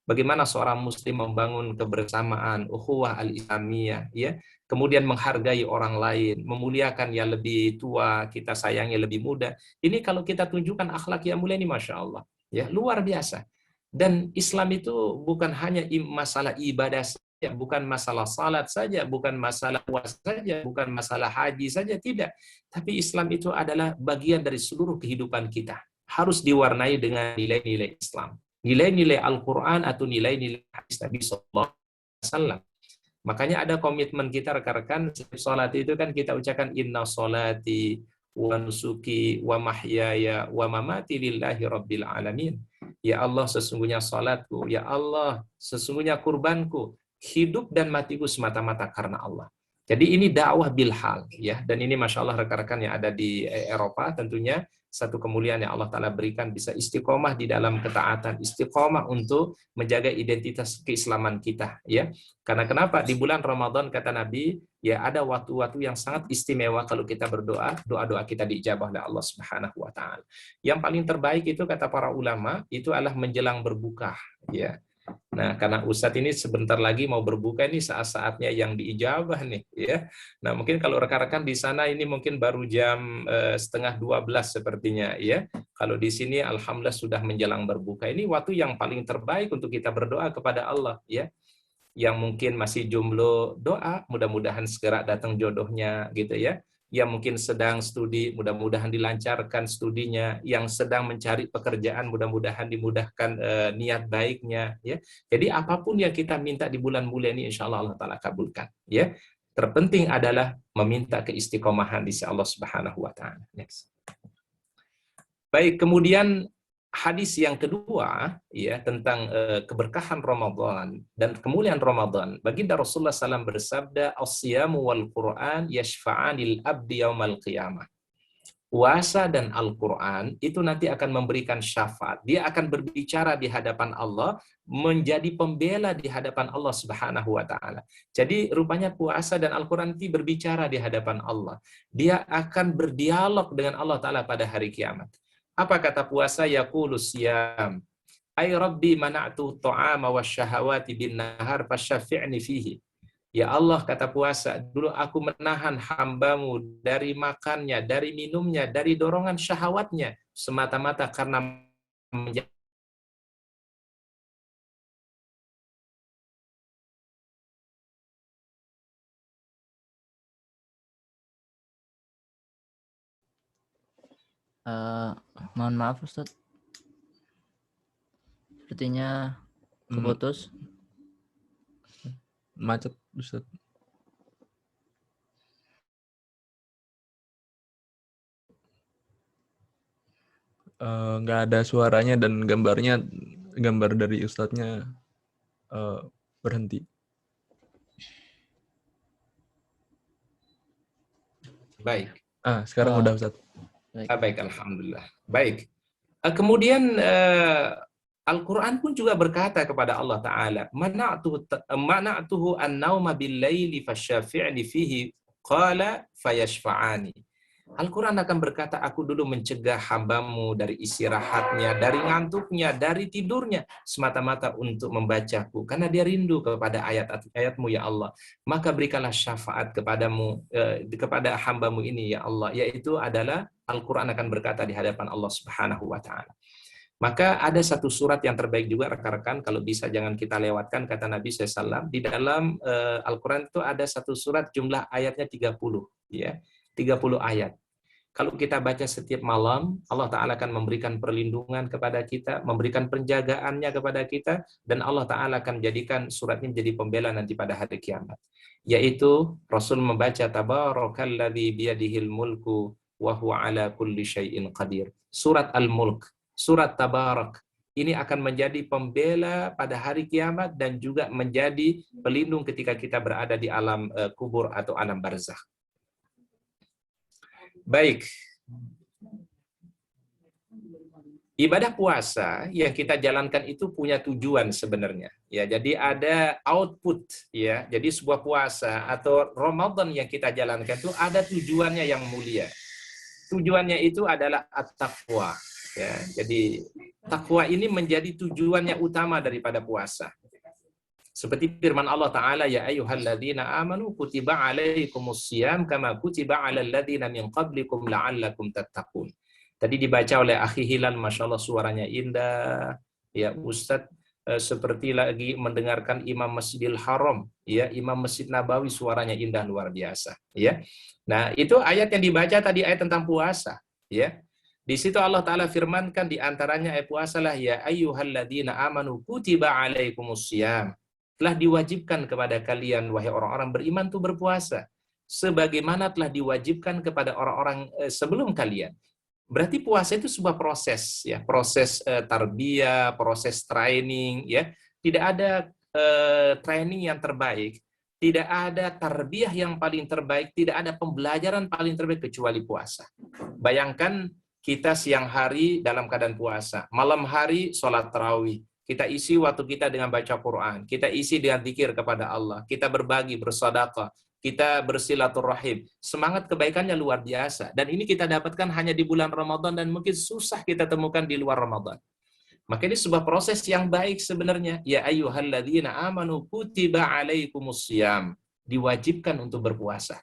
Bagaimana seorang muslim membangun kebersamaan, ukhuwah al-islamiyah, ya, kemudian menghargai orang lain, memuliakan yang lebih tua, kita sayangi lebih muda. Ini kalau kita tunjukkan akhlak yang mulia ini, masya Allah, ya, luar biasa. Dan Islam itu bukan hanya masalah ibadah bukan masalah salat saja, bukan masalah puasa saja, bukan masalah haji saja, tidak. Tapi Islam itu adalah bagian dari seluruh kehidupan kita. Harus diwarnai dengan nilai-nilai Islam. Nilai-nilai Al-Quran atau nilai-nilai hadis Nabi Sallallahu Alaihi Wasallam. Makanya ada komitmen kita rekan-rekan, setiap salat itu kan kita ucapkan inna salati wa nusuki wa mahyaya wa mamati lillahi rabbil alamin. Ya Allah, sesungguhnya salatku, ya Allah, sesungguhnya kurbanku, hidup dan matiku semata-mata karena Allah. Jadi ini dakwah bilhal, ya. Dan ini masya Allah rekan-rekan yang ada di Eropa, tentunya satu kemuliaan yang Allah Ta'ala berikan, bisa istiqomah di dalam ketaatan, istiqomah untuk menjaga identitas keislaman kita, ya. Karena kenapa? Di bulan Ramadan kata Nabi, ya ada waktu-waktu yang sangat istimewa kalau kita berdoa, doa-doa kita diijabah oleh Allah Subhanahu wa Ta'ala. Yang paling terbaik itu kata para ulama, itu adalah menjelang berbuka, ya. Nah, karena Ustadz ini sebentar lagi mau berbuka, ini saat-saatnya yang diijabah nih, ya. Nah, mungkin kalau rekan-rekan di sana ini mungkin baru jam 11:30 sepertinya, ya. Kalau di sini alhamdulillah sudah menjelang berbuka. Ini waktu yang paling terbaik untuk kita berdoa kepada Allah, ya. Yang mungkin masih jomblo, doa mudah-mudahan segera datang jodohnya, gitu ya. Yang mungkin sedang studi, mudah-mudahan dilancarkan studinya. Yang sedang mencari pekerjaan, mudah-mudahan dimudahkan niat baiknya. Ya. Jadi apapun yang kita minta di bulan mulia ini, insya Allah Allah Ta'ala kabulkan. Ya. Terpenting adalah meminta keistiqomahan di sisi Allah Subhanahu Wa Ta'ala. Next. Baik, kemudian hadis yang kedua, ya, tentang keberkahan Ramadan dan kemuliaan Ramadan. Baginda Rasulullah SAW bersabda, "As-siyamu wal Qur'an yashfa'anil abdi yaumal qiyamah." Puasa dan Al-Quran itu nanti akan memberikan syafaat. Dia akan berbicara di hadapan Allah, menjadi pembela di hadapan Allah Subhanahu wa Ta'ala. Jadi rupanya puasa dan Al-Quran itu berbicara di hadapan Allah. Dia akan berdialog dengan Allah Ta'ala pada hari kiamat. Apa kata puasa? Yaqulu siyam. Ay Rabbi mana'tu ta'ama wasyahawati bin nahar fasyafi'ni fihi. Ya Allah, kata puasa, dulu aku menahan hambamu dari makannya, dari minumnya, dari dorongan syahwatnya, semata-mata karena menjadi Mohon maaf Ustadz, sepertinya keputus. Macet, Ustaz. Nggak ada suaranya dan gambar dari Ustadznya berhenti. baik. Sekarang udah Ustadz. Baik, alhamdulillah. Baik. Kemudian Al-Quran pun juga berkata kepada Allah Ta'ala, mana'tuhu an-nauma bil-laili fasyafi'ni fihi qala fayashfa'ani. Al-Quran akan berkata, aku dulu mencegah hambamu dari istirahatnya, dari ngantuknya, dari tidurnya, semata-mata untuk membacaku, karena dia rindu kepada ayat-ayatmu ya Allah. Maka berikanlah syafaat kepadamu, kepada hambamu ini ya Allah, yaitu adalah Al-Quran akan berkata di hadapan Allah Subhanahu wa Ta'ala. Maka ada satu surat yang terbaik juga rekan-rekan, kalau bisa jangan kita lewatkan, kata Nabi SAW. Di dalam Al-Quran itu ada satu surat jumlah ayatnya 30, ya, 30 ayat. Kalau kita baca setiap malam, Allah Ta'ala akan memberikan perlindungan kepada kita, memberikan penjagaannya kepada kita, dan Allah Ta'ala akan jadikan surat ini menjadi pembela nanti pada hari kiamat. Yaitu Rasul membaca Tabarakalladzi biyadihil mulku wa huwa ala kulli syai'in qadir. Surat Al-Mulk, surat Tabarak. Ini akan menjadi pembela pada hari kiamat dan juga menjadi pelindung ketika kita berada di alam kubur atau alam barzakh. Baik. Ibadah puasa yang kita jalankan itu punya tujuan sebenarnya. Ya, jadi ada output ya. Jadi sebuah puasa atau Ramadan yang kita jalankan itu ada tujuannya yang mulia. Tujuannya itu adalah at-taqwa. Ya, jadi takwa ini menjadi tujuannya utama daripada puasa. Seperti firman Allah Ta'ala, ya ayyuhalladzina amanu kutiba alaikumus siyam kama kutiba alal ladzina min qablikum la'allakum tattaqun. Tadi dibaca oleh Akhi Hilal, Masya Allah suaranya indah. Ya Ustadz, seperti lagi mendengarkan Imam Masjidil Haram, ya, Imam Masjid Nabawi suaranya indah luar biasa, ya. Nah, itu ayat yang dibaca tadi ayat tentang puasa, ya. Di situ Allah Ta'ala firmankan di antaranya ayat puasalah, ya ayyuhalladzina amanu kutiba alaikumusiyam. Telah diwajibkan kepada kalian, wahai orang-orang beriman, itu berpuasa. Sebagaimana telah diwajibkan kepada orang-orang sebelum kalian. Berarti puasa itu sebuah proses, ya, proses tarbiyah, proses training, ya. Tidak ada training yang terbaik, tidak ada tarbiyah yang paling terbaik, tidak ada pembelajaran paling terbaik kecuali puasa. Bayangkan kita siang hari dalam keadaan puasa, malam hari sholat tarawih, kita isi waktu kita dengan baca Quran, kita isi dengan zikir kepada Allah, kita berbagi, bersedekah, kita bersilaturahim. Semangat kebaikannya luar biasa. Dan ini kita dapatkan hanya di bulan Ramadan dan mungkin susah kita temukan di luar Ramadan. Maka ini sebuah proses yang baik sebenarnya. Ya ayyuhalladzina amanu kutiba alaikumusiyam. Diwajibkan untuk berpuasa.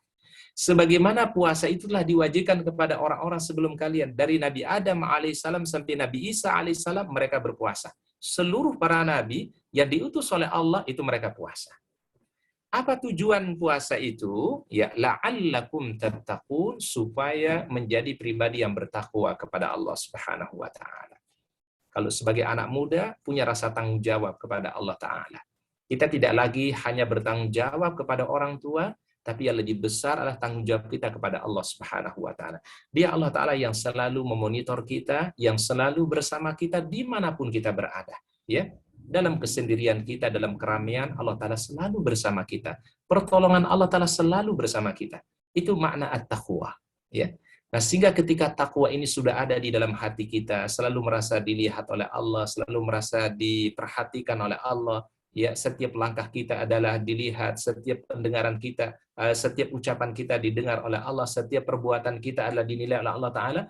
Sebagaimana puasa itulah diwajibkan kepada orang-orang sebelum kalian. Dari Nabi Adam alaihissalam sampai Nabi Isa alaihissalam mereka berpuasa. Seluruh para nabi yang diutus oleh Allah itu mereka puasa. Apa tujuan puasa itu? Ya, la'allakum tattaqun, supaya menjadi pribadi yang bertakwa kepada Allah Subhanahu wa taala. Kalau sebagai anak muda punya rasa tanggung jawab kepada Allah taala. Kita tidak lagi hanya bertanggung jawab kepada orang tua, tapi yang lebih besar adalah tanggung jawab kita kepada Allah Subhanahu wa taala. Dia Allah taala yang selalu memonitor kita, yang selalu bersama kita dimanapun kita berada, ya. Dalam kesendirian kita, dalam keramaian, Allah Ta'ala selalu bersama kita. Pertolongan Allah Ta'ala selalu bersama kita. Itu makna at-taqwa. Ya. Nah, sehingga ketika takwa ini sudah ada di dalam hati kita, selalu merasa dilihat oleh Allah, selalu merasa diperhatikan oleh Allah, ya, setiap langkah kita adalah dilihat, setiap pendengaran kita, setiap ucapan kita didengar oleh Allah, setiap perbuatan kita adalah dinilai oleh Allah Ta'ala,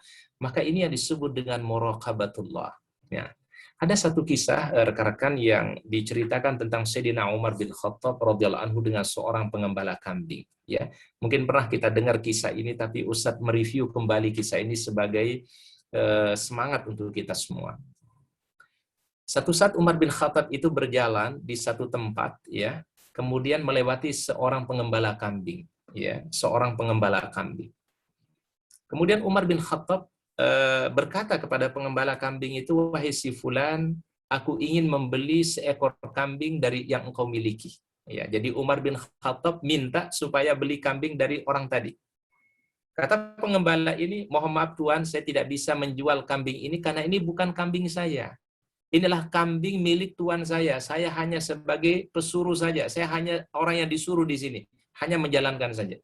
maka ini yang disebut dengan muraqabatullah. Ya. Ada satu kisah rekan-rekan yang diceritakan tentang Sayyidina Umar bin Khattab radhiyallahu anhu dengan seorang pengembala kambing. Ya, mungkin pernah kita dengar kisah ini, tapi Ustadz mereview kembali kisah ini sebagai semangat untuk kita semua. Satu saat Umar bin Khattab itu berjalan di satu tempat, ya, kemudian melewati seorang pengembala kambing, ya, seorang pengembala kambing. Kemudian Umar bin Khattab berkata kepada pengembala kambing itu, wahai si fulan, aku ingin membeli seekor kambing dari yang engkau miliki. Ya, jadi Umar bin Khattab minta supaya beli kambing dari orang tadi. Kata pengembala ini, mohon maaf Tuan, saya tidak bisa menjual kambing ini karena ini bukan kambing saya. Inilah kambing milik Tuan saya. Saya hanya sebagai pesuruh saja. Saya hanya orang yang disuruh di sini. Hanya menjalankan saja.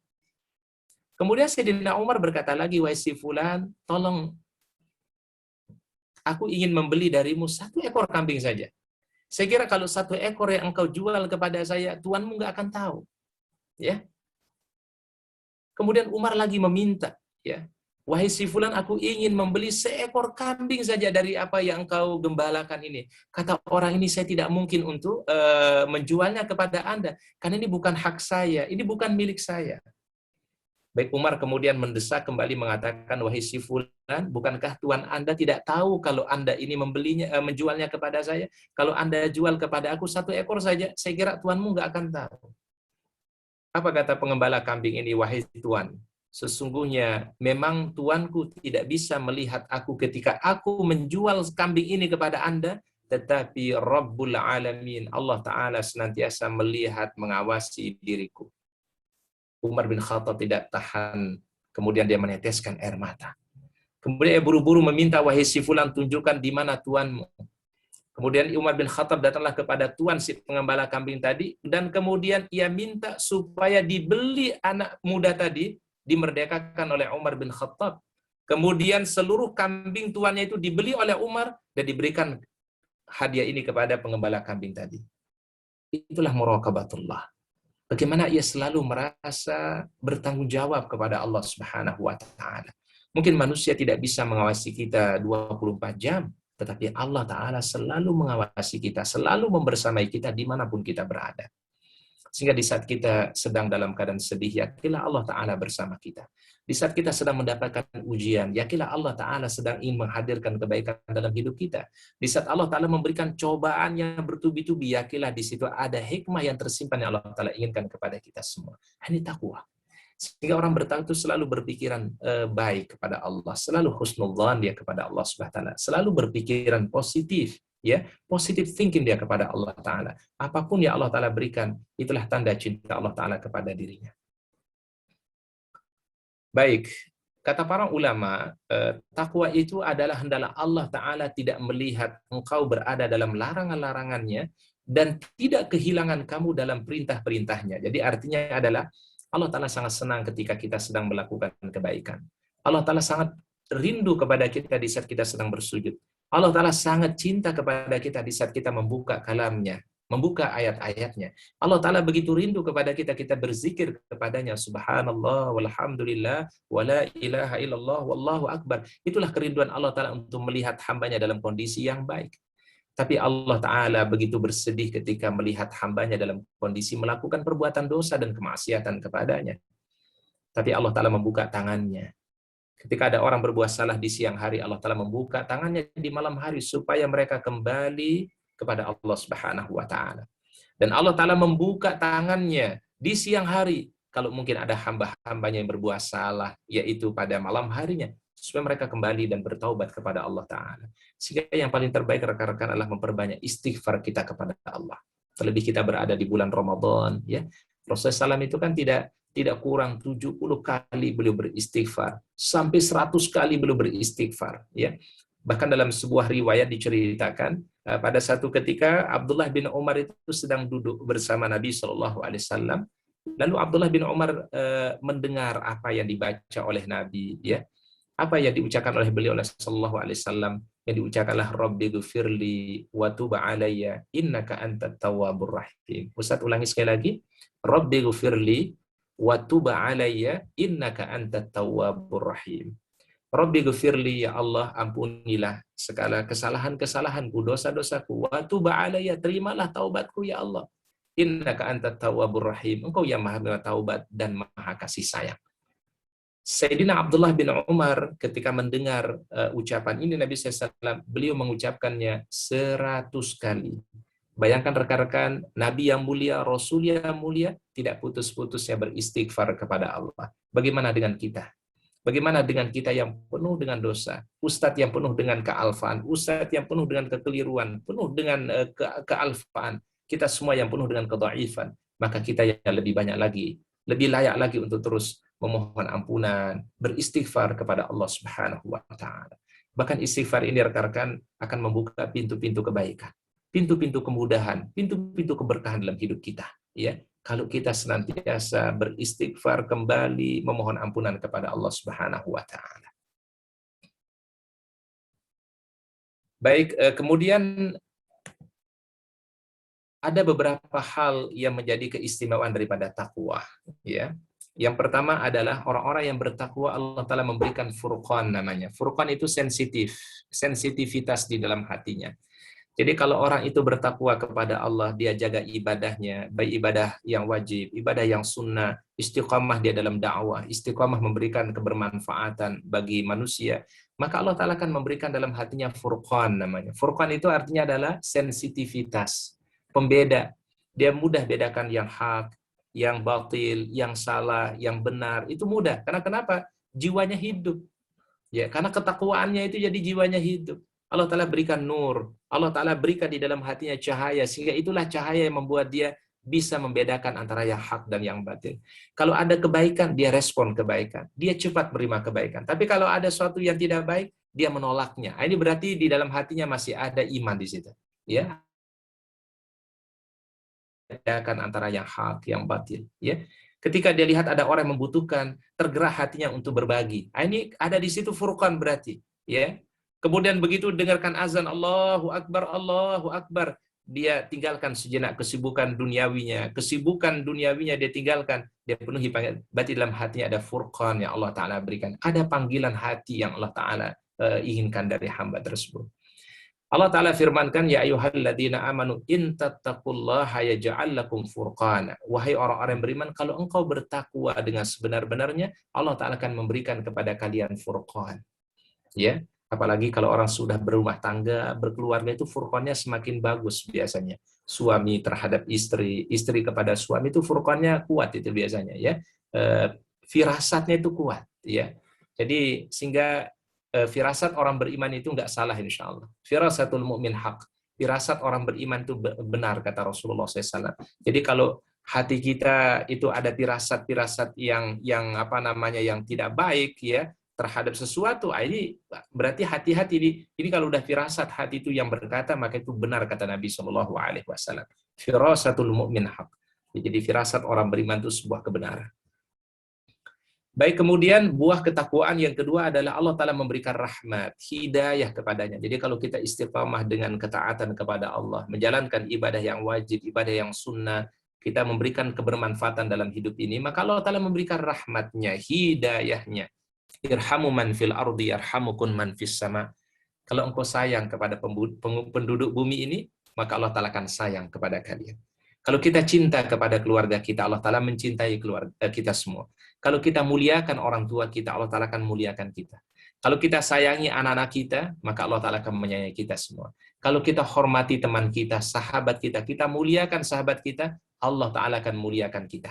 Kemudian Sayyidina Umar berkata lagi, wahai si fulan, tolong, aku ingin membeli darimu satu ekor kambing saja. Saya kira kalau satu ekor yang engkau jual kepada saya, tuanmu nggak akan tahu. Ya. Kemudian Umar lagi meminta, ya, wahai si fulan, aku ingin membeli seekor kambing saja dari apa yang engkau gembalakan ini. Kata orang ini, saya tidak mungkin untuk menjualnya kepada Anda, karena ini bukan hak saya, ini bukan milik saya. Baik, Umar kemudian mendesak kembali mengatakan, wahai si fulan, bukankah Tuan Anda tidak tahu kalau Anda ini menjualnya kepada saya? Kalau Anda jual kepada aku satu ekor saja, saya kira Tuanmu nggak akan tahu. Apa kata pengembala kambing ini, wahai Tuan? Sesungguhnya memang Tuanku tidak bisa melihat aku ketika aku menjual kambing ini kepada Anda, tetapi Rabbul Alamin, Allah Ta'ala senantiasa melihat, mengawasi diriku. Umar bin Khattab tidak tahan, kemudian dia meneteskan air mata. Kemudian dia buru-buru meminta, wahai si fulan, tunjukkan di mana tuanmu. Kemudian Umar bin Khattab datanglah kepada tuan si pengembala kambing tadi, dan kemudian ia minta supaya dibeli anak muda tadi, dimerdekakan oleh Umar bin Khattab. Kemudian seluruh kambing tuannya itu dibeli oleh Umar dan diberikan hadiah ini kepada pengembala kambing tadi. Itulah muraqabatullah. Bagaimana ia selalu merasa bertanggung jawab kepada Allah Subhanahu wa taala. Mungkin manusia tidak bisa mengawasi kita 24 jam, tetapi Allah Ta'ala selalu mengawasi kita, selalu membersamai kita dimanapun kita berada. Sehingga di saat kita sedang dalam keadaan sedih, yakinlah Allah Ta'ala bersama kita. Di saat kita sedang mendapatkan ujian, yakinlah Allah Ta'ala sedang ingin menghadirkan kebaikan dalam hidup kita. Di saat Allah Ta'ala memberikan cobaan yang bertubi-tubi, yakinlah di situ ada hikmah yang tersimpan yang Allah Ta'ala inginkan kepada kita semua. Ini takwa. Sehingga orang bertakwa itu selalu berpikiran baik kepada Allah, selalu husnudzan dia kepada Allah Subhanahu wa taala, selalu berpikiran positif, ya, positive thinking dia kepada Allah Ta'ala. Apapun yang Allah Ta'ala berikan, itulah tanda cinta Allah Ta'ala kepada dirinya. Baik, kata para ulama, takwa itu adalah hendaklah Allah Ta'ala tidak melihat engkau berada dalam larangan-larangannya dan tidak kehilangan kamu dalam perintah-perintahnya. Jadi artinya adalah Allah Ta'ala sangat senang ketika kita sedang melakukan kebaikan. Allah Ta'ala sangat rindu kepada kita di saat kita sedang bersujud. Allah Ta'ala sangat cinta kepada kita di saat kita membuka kalamnya, membuka ayat-ayatnya. Allah Ta'ala begitu rindu kepada kita, kita berzikir kepadanya. Subhanallah, walhamdulillah, wala ilaha illallah, wallahu akbar. Itulah kerinduan Allah Ta'ala untuk melihat hambanya dalam kondisi yang baik. Tapi Allah Ta'ala begitu bersedih ketika melihat hambanya dalam kondisi melakukan perbuatan dosa dan kemaksiatan kepadanya. Tapi Allah Ta'ala membuka tangannya. Ketika ada orang berbuat salah di siang hari, Allah Ta'ala membuka tangannya di malam hari supaya mereka kembali kepada Allah Subhanahu wa Ta'ala. Dan Allah Ta'ala membuka tangannya di siang hari kalau mungkin ada hamba-hambanya yang berbuat salah, yaitu pada malam harinya, supaya mereka kembali dan bertaubat kepada Allah Ta'ala. Sehingga yang paling terbaik rekan-rekan adalah memperbanyak istighfar kita kepada Allah. Terlebih kita berada di bulan Ramadan, ya. Rasulullah SAW itu kan tidak kurang 70 kali beliau beristighfar, sampai 100 kali beliau beristighfar, ya. Bahkan dalam sebuah riwayat diceritakan pada satu ketika Abdullah bin Umar itu sedang duduk bersama Nabi SAW. Lalu Abdullah bin Umar mendengar apa yang dibaca oleh Nabi, ya. Apa yang diucapkan oleh beliau sallallahu alaihi wasallam, yang diucapkanlah Rabbi ghfirli wa tub alayya innaka antat tawwabur rahim. Ustaz ulangi sekali lagi. Rabbi ghfirli wa tub alayya innaka antat tawwabur rahim. Rabbi ghfirli, ya Allah ampunilah segala kesalahan-kesalahanku, dosa-dosaku. Wa tub alayya, terimalah taubatku ya Allah. Innaka antat tawwabur rahim. Engkau yang Maha menerima taubat dan Maha kasih sayang. Sayyidina Abdullah bin Umar ketika mendengar ucapan ini Nabi SAW, beliau mengucapkannya 100 kali. Bayangkan rekan-rekan, Nabi yang mulia, Rasul yang mulia, tidak putus-putusnya beristighfar kepada Allah. Bagaimana dengan kita? Bagaimana dengan kita yang penuh dengan dosa? Ustadz yang penuh dengan kealfaan, ustadz yang penuh dengan kekeliruan, penuh dengan kealfaan. Kita semua yang penuh dengan kedhaifan. Maka kita yang lebih banyak lagi, lebih layak lagi untuk terus memohon ampunan, beristighfar kepada Allah Subhanahu wa Ta'ala. Bahkan istighfar ini rekan-rekan akan membuka pintu-pintu kebaikan, pintu-pintu kemudahan, pintu-pintu keberkahan dalam hidup kita, ya. Kalau kita senantiasa beristighfar, kembali memohon ampunan kepada Allah Subhanahu wa Ta'ala. Baik, kemudian ada beberapa hal yang menjadi keistimewaan daripada takwa, ya. Yang pertama adalah orang-orang yang bertakwa, Allah Ta'ala memberikan furqan namanya. Furqan itu sensitif, sensitivitas di dalam hatinya. Jadi kalau orang itu bertakwa kepada Allah, dia jaga ibadahnya, baik ibadah yang wajib, ibadah yang sunnah, istiqamah dia dalam dakwah, istiqamah memberikan kebermanfaatan bagi manusia, maka Allah Ta'ala akan memberikan dalam hatinya furqan namanya. Furqan itu artinya adalah sensitivitas, pembeda. Dia mudah bedakan yang hak, yang batil, yang salah, yang benar, itu mudah. Karena kenapa? Jiwanya hidup. Ya, karena ketakwaannya itu jadi jiwanya hidup. Allah Ta'ala berikan nur. Allah Ta'ala berikan di dalam hatinya cahaya, sehingga itulah cahaya yang membuat dia bisa membedakan antara yang hak dan yang batil. Kalau ada kebaikan, dia respon kebaikan. Dia cepat menerima kebaikan. Tapi kalau ada sesuatu yang tidak baik, dia menolaknya. Ini berarti di dalam hatinya masih ada iman di situ. Ya, bedakan antara yang hak, yang batil, ya. Ketika dia lihat ada orang yang membutuhkan, tergerak hatinya untuk berbagi. Ini ada di situ furqan berarti, ya. Kemudian begitu dengarkan azan Allahu Akbar, dia tinggalkan sejenak kesibukan duniawinya dia tinggalkan, dia penuhi panggilan. Berarti dalam hatinya ada furqan yang Allah Ta'ala berikan. Ada panggilan hati yang Allah Ta'ala inginkan dari hamba tersebut. Allah Ta'ala firmankan, ya ayyuhalladzina amanu in tattaqullaha yaj'al lakum furqana. Wahai orang-orang yang beriman, kalau engkau bertakwa dengan sebenar-benarnya, Allah Ta'ala akan memberikan kepada kalian furqan. Ya, apalagi kalau orang sudah berumah tangga, berkeluarga, itu furqannya semakin bagus biasanya. Suami terhadap istri, istri kepada suami, itu furqannya kuat itu biasanya ya. Firasatnya itu kuat ya. Jadi sehingga firasat orang beriman itu nggak salah insya Allah. Firasatul mu'min haq. Firasat orang beriman itu benar kata Rasulullah SAW. Jadi kalau hati kita itu ada firasat-firasat yang yang tidak baik ya terhadap sesuatu, ini berarti hati-hati. Ini kalau udah firasat hati itu yang berkata, maka itu benar kata Nabi SAW. Firasatul mu'min haq. Jadi firasat orang beriman itu sebuah kebenaran. Baik, kemudian buah ketakwaan yang kedua adalah Allah Ta'ala memberikan rahmat, hidayah kepadanya. Jadi kalau kita istiqamah dengan ketaatan kepada Allah, menjalankan ibadah yang wajib, ibadah yang sunnah, kita memberikan kebermanfaatan dalam hidup ini, maka Allah Ta'ala memberikan rahmatnya, hidayahnya. Irhamu man fil ardi yarhamukum man fis sama. Kalau engkau sayang kepada penduduk bumi ini, maka Allah Ta'ala akan sayang kepada kalian. Kalau kita cinta kepada keluarga kita, Allah Ta'ala mencintai keluarga kita semua. Kalau kita muliakan orang tua kita, Allah Ta'ala akan muliakan kita. Kalau kita sayangi anak-anak kita, maka Allah Ta'ala akan menyayangi kita semua. Kalau kita hormati teman kita, sahabat kita muliakan sahabat kita, Allah Ta'ala akan muliakan kita.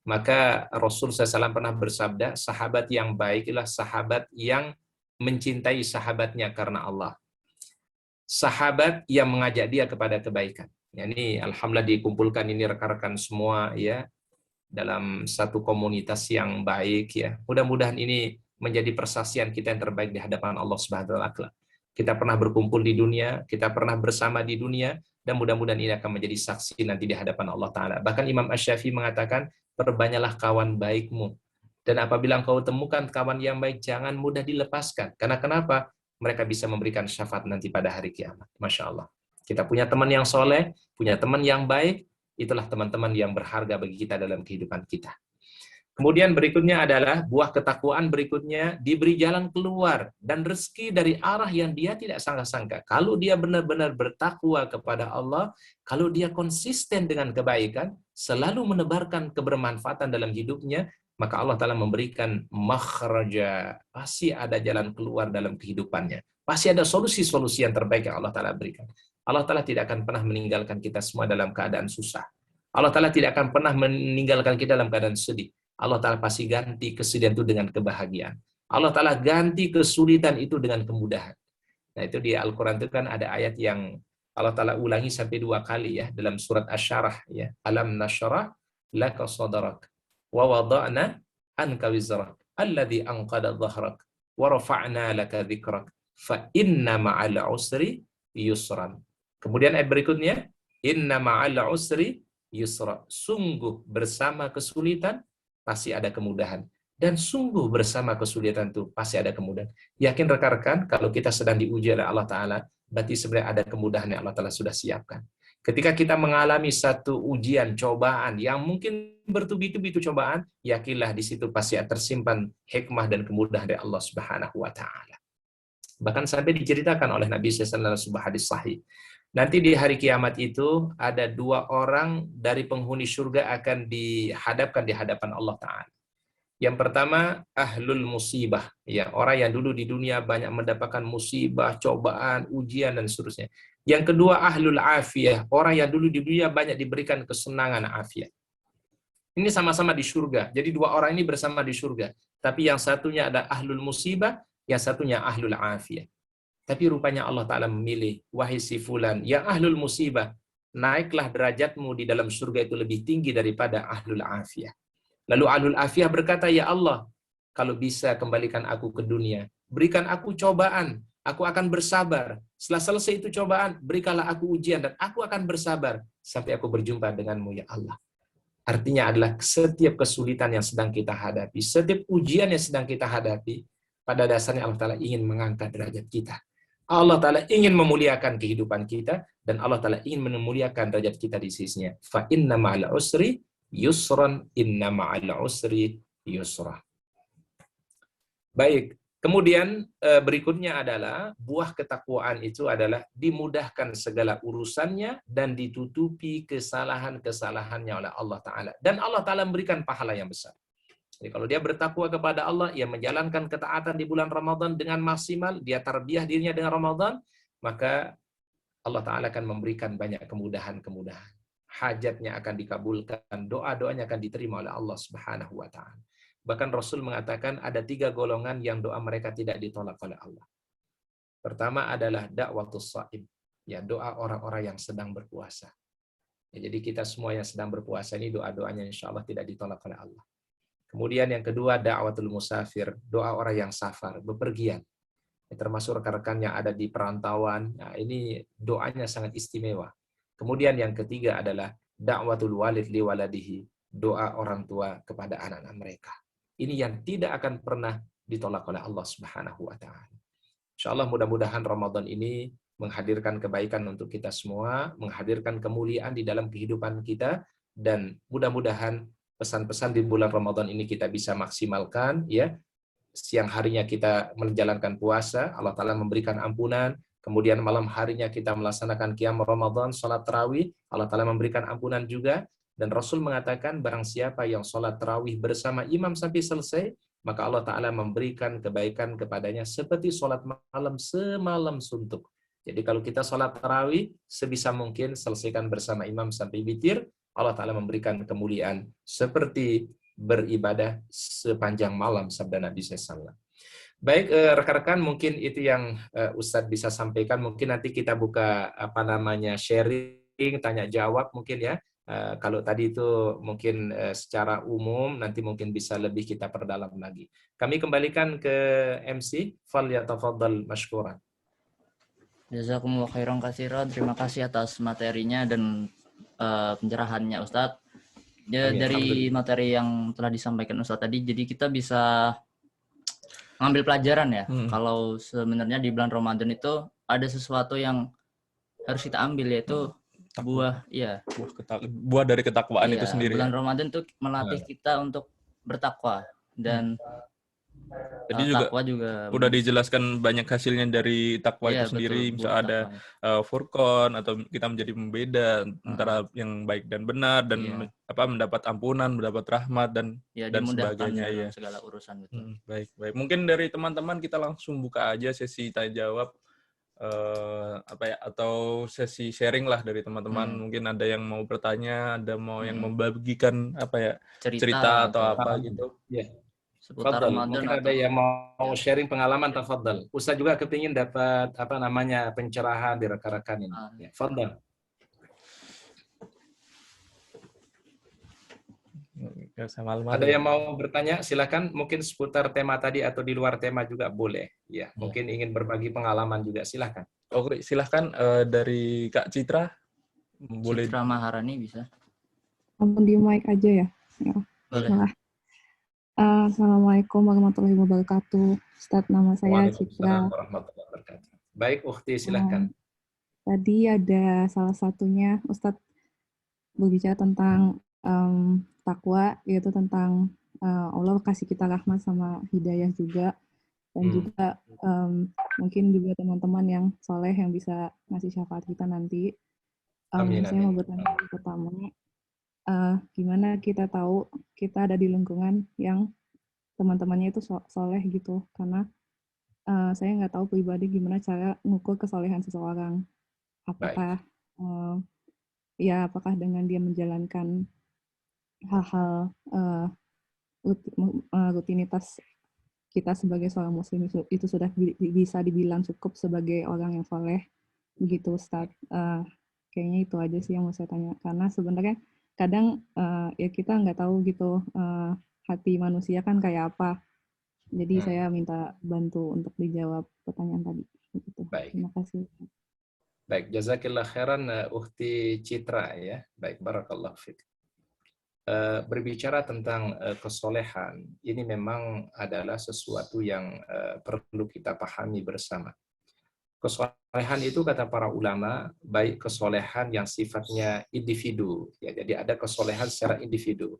Maka Rasul SAW pernah bersabda, sahabat yang baik adalah sahabat yang mencintai sahabatnya karena Allah. Sahabat yang mengajak dia kepada kebaikan. Ya, ini alhamdulillah dikumpulkan ini rekan-rekan semua ya dalam satu komunitas yang baik ya. Mudah-mudahan ini menjadi persaksian kita yang terbaik di hadapan Allah Subhanahu wa taala. Kita pernah berkumpul di dunia, kita pernah bersama di dunia, dan mudah-mudahan ini akan menjadi saksi nanti di hadapan Allah Ta'ala. Bahkan Imam Asy-Syafi'i mengatakan, perbanyaklah kawan baikmu. Dan apabila engkau temukan kawan yang baik, jangan mudah dilepaskan. Karena kenapa? Mereka bisa memberikan syafaat nanti pada hari kiamat. Masya Allah. Kita punya teman yang soleh, punya teman yang baik, itulah teman-teman yang berharga bagi kita dalam kehidupan kita. Kemudian berikutnya adalah buah ketakwaan berikutnya, diberi jalan keluar dan rezeki dari arah yang dia tidak sangka-sangka. Kalau dia benar-benar bertakwa kepada Allah, kalau dia konsisten dengan kebaikan, selalu menebarkan kebermanfaatan dalam hidupnya, maka Allah Ta'ala memberikan makhraja. Pasti ada jalan keluar dalam kehidupannya. Pasti ada solusi-solusi yang terbaik yang Allah Ta'ala berikan. Allah Ta'ala tidak akan pernah meninggalkan kita semua dalam keadaan susah. Allah Ta'ala tidak akan pernah meninggalkan kita dalam keadaan sedih. Allah Ta'ala pasti ganti kesedihan itu dengan kebahagiaan. Allah Ta'ala ganti kesulitan itu dengan kemudahan. Nah itu di Al-Quran itu kan ada ayat yang Allah Ta'ala ulangi sampai 2 kali ya dalam surat Asy-Syarah ya. Alam nashrah laka sadrak wa wada'na anka wizrak alladhi anqada dhahrak wa rafa'na laka dhikrak fa inna ma'al usri yusran. Kemudian ayat berikutnya, inna ma'al usri yusra. Sungguh bersama kesulitan pasti ada kemudahan. Dan sungguh bersama kesulitan itu pasti ada kemudahan. Yakin rekan-rekan, kalau kita sedang diuji oleh Allah Ta'ala, berarti sebenarnya ada kemudahan yang Allah Ta'ala sudah siapkan. Ketika kita mengalami satu ujian, cobaan, yang mungkin bertubi-tubi itu cobaan, yakinlah di situ pasti tersimpan hikmah dan kemudahan dari Allah Subhanahu wa Ta'ala. Bahkan sampai diceritakan oleh Nabi SAW sebuah hadis sahih. Nanti di hari kiamat itu ada 2 orang dari penghuni surga akan dihadapkan di hadapan Allah Ta'ala. Yang pertama, ahlul musibah. Ya, orang yang dulu di dunia banyak mendapatkan musibah, cobaan, ujian, dan seterusnya. Yang kedua, ahlul afiyah. Orang yang dulu di dunia banyak diberikan kesenangan afiyah. Ini sama-sama di surga. Jadi 2 orang ini bersama di surga. Tapi yang satunya ada ahlul musibah, yang satunya ahlul afiyah. Tapi rupanya Allah Ta'ala memilih, wahai si fulan, yang ahlul musibah, naiklah derajatmu di dalam surga itu lebih tinggi daripada ahlul afiyah. Lalu ahlul afiyah berkata, ya Allah, kalau bisa kembalikan aku ke dunia, berikan aku cobaan, aku akan bersabar. Setelah selesai itu cobaan, berikanlah aku ujian, dan aku akan bersabar, sampai aku berjumpa denganmu, ya Allah. Artinya adalah setiap kesulitan yang sedang kita hadapi, setiap ujian yang sedang kita hadapi, pada dasarnya Allah Ta'ala ingin mengangkat derajat kita. Allah Ta'ala ingin memuliakan kehidupan kita, dan Allah Ta'ala ingin memuliakan derajat kita di sisinya. Fa inna ma'al usri yusran, inna ma'al usri yusra. Baik, Kemudian berikutnya adalah buah ketakwaan itu adalah dimudahkan segala urusannya dan ditutupi kesalahan-kesalahannya oleh Allah Ta'ala. Dan Allah Ta'ala memberikan pahala yang besar. Jadi kalau dia bertakwa kepada Allah, ia menjalankan ketaatan di bulan Ramadan dengan maksimal, dia tarbiyah dirinya dengan Ramadan, maka Allah Ta'ala akan memberikan banyak kemudahan-kemudahan. Hajatnya akan dikabulkan, doa-doanya akan diterima oleh Allah Subhanahu wa Ta'ala. Bahkan Rasul mengatakan ada 3 golongan yang doa mereka tidak ditolak oleh Allah. Pertama adalah dakwatus shaim, ya, doa orang-orang yang sedang berpuasa. Ya, jadi kita semua yang sedang berpuasa ini doa-doanya insya Allah tidak ditolak oleh Allah. Kemudian yang kedua dakwatul musafir, doa orang yang safar, bepergian. Ya, termasuk rekan-rekan yang ada di perantauan. Nah, ini doanya sangat istimewa. Kemudian yang ketiga adalah dakwatul walid li waladihi, doa orang tua kepada anak-anak mereka. Ini yang tidak akan pernah ditolak oleh Allah Subhanahu wa Ta'ala. Insyaallah mudah-mudahan Ramadan ini menghadirkan kebaikan untuk kita semua, menghadirkan kemuliaan di dalam kehidupan kita, dan mudah-mudahan pesan-pesan di bulan Ramadan ini kita bisa maksimalkan, ya. Siang harinya kita menjalankan puasa, Allah Ta'ala memberikan ampunan, kemudian malam harinya kita melaksanakan qiyam Ramadan, salat tarawih, Allah Ta'ala memberikan ampunan juga. Dan Rasul mengatakan barang siapa yang sholat tarawih bersama imam sampai selesai, maka Allah Ta'ala memberikan kebaikan kepadanya seperti sholat malam semalam suntuk. Jadi kalau kita sholat tarawih, sebisa mungkin selesaikan bersama imam sampai witir, Allah Ta'ala memberikan kemuliaan seperti beribadah sepanjang malam, sabda Nabi SAW. Baik, rekan-rekan, mungkin itu yang Ustadz bisa sampaikan. Mungkin nanti kita buka sharing, tanya jawab mungkin ya. Kalau tadi itu mungkin secara umum, nanti mungkin bisa lebih kita perdalam lagi. Kami kembalikan ke MC, falyatafaddal mashkuran. Jazakumullah khairan katsiran. Terima kasih atas materinya dan pencerahannya Ustadz. Ya, dari materi yang telah disampaikan Ustadz tadi, jadi kita bisa mengambil pelajaran ya. Kalau sebenarnya di bulan Ramadan itu ada sesuatu yang harus kita ambil, yaitu buah dari ketakwaan itu sendiri. Bulan Ramadan tuh melatih kita untuk bertakwa, dan jadi juga udah dijelaskan banyak hasilnya dari takwa itu sendiri. Misal ada furqan, atau kita menjadi pembeda antara yang baik dan benar, dan mendapat ampunan, mendapat rahmat, dan sebagainya ya. Segala urusan, betul. Baik. Mungkin dari teman-teman kita langsung buka aja sesi tanya jawab. Atau sesi sharing lah dari teman-teman. Mungkin ada yang mau bertanya, ada yang membagikan cerita atau apa gitu. Ya. Seputar Ramadan. Mungkin ada yang mau sharing pengalaman, tafadhal. Ustaz juga kepingin dapat pencerahan di rekan-rekan ini. Ya, tafadhal. Ada yang mau bertanya? Silakan. Mungkin seputar tema tadi atau di luar tema juga boleh. Ya, mungkin ingin berbagi pengalaman juga. Silakan. Oke, silakan dari Kak Citra. Boleh. Citra Maharani bisa. Ampun, di mic aja ya. Boleh. Assalamualaikum warahmatullahi wabarakatuh. Ustadz, nama saya Citra. Baik, Ukhti, silakan. Tadi ada salah satunya Ustadz berbicara tentang takwa, yaitu tentang Allah kasih kita rahmat sama hidayah juga, dan juga mungkin juga teman-teman yang soleh yang bisa ngasih syafaat kita nanti. Saya mau bertanya pertama, gimana kita tahu kita ada di lingkungan yang teman-temannya itu soleh gitu, karena saya nggak tahu pribadi gimana cara ngukur kesolehan seseorang. Apakah apakah dengan dia menjalankan hal-hal rutinitas kita sebagai seorang muslim itu sudah bisa dibilang cukup sebagai orang yang soleh, begitu Ustadz. Kayaknya itu aja sih yang mau saya tanya, karena sebenarnya kadang ya kita nggak tahu gitu hati manusia kan kayak apa. Jadi saya minta bantu untuk dijawab pertanyaan tadi. Begitu. Baik. Terima kasih. Baik, jazakillah khairan Ukhti Citra ya. Baik, barakallahu fiik. Berbicara tentang kesolehan, ini memang adalah sesuatu yang perlu kita pahami bersama. Kesolehan itu kata para ulama, baik kesolehan yang sifatnya individu, ya, jadi ada kesolehan secara individu.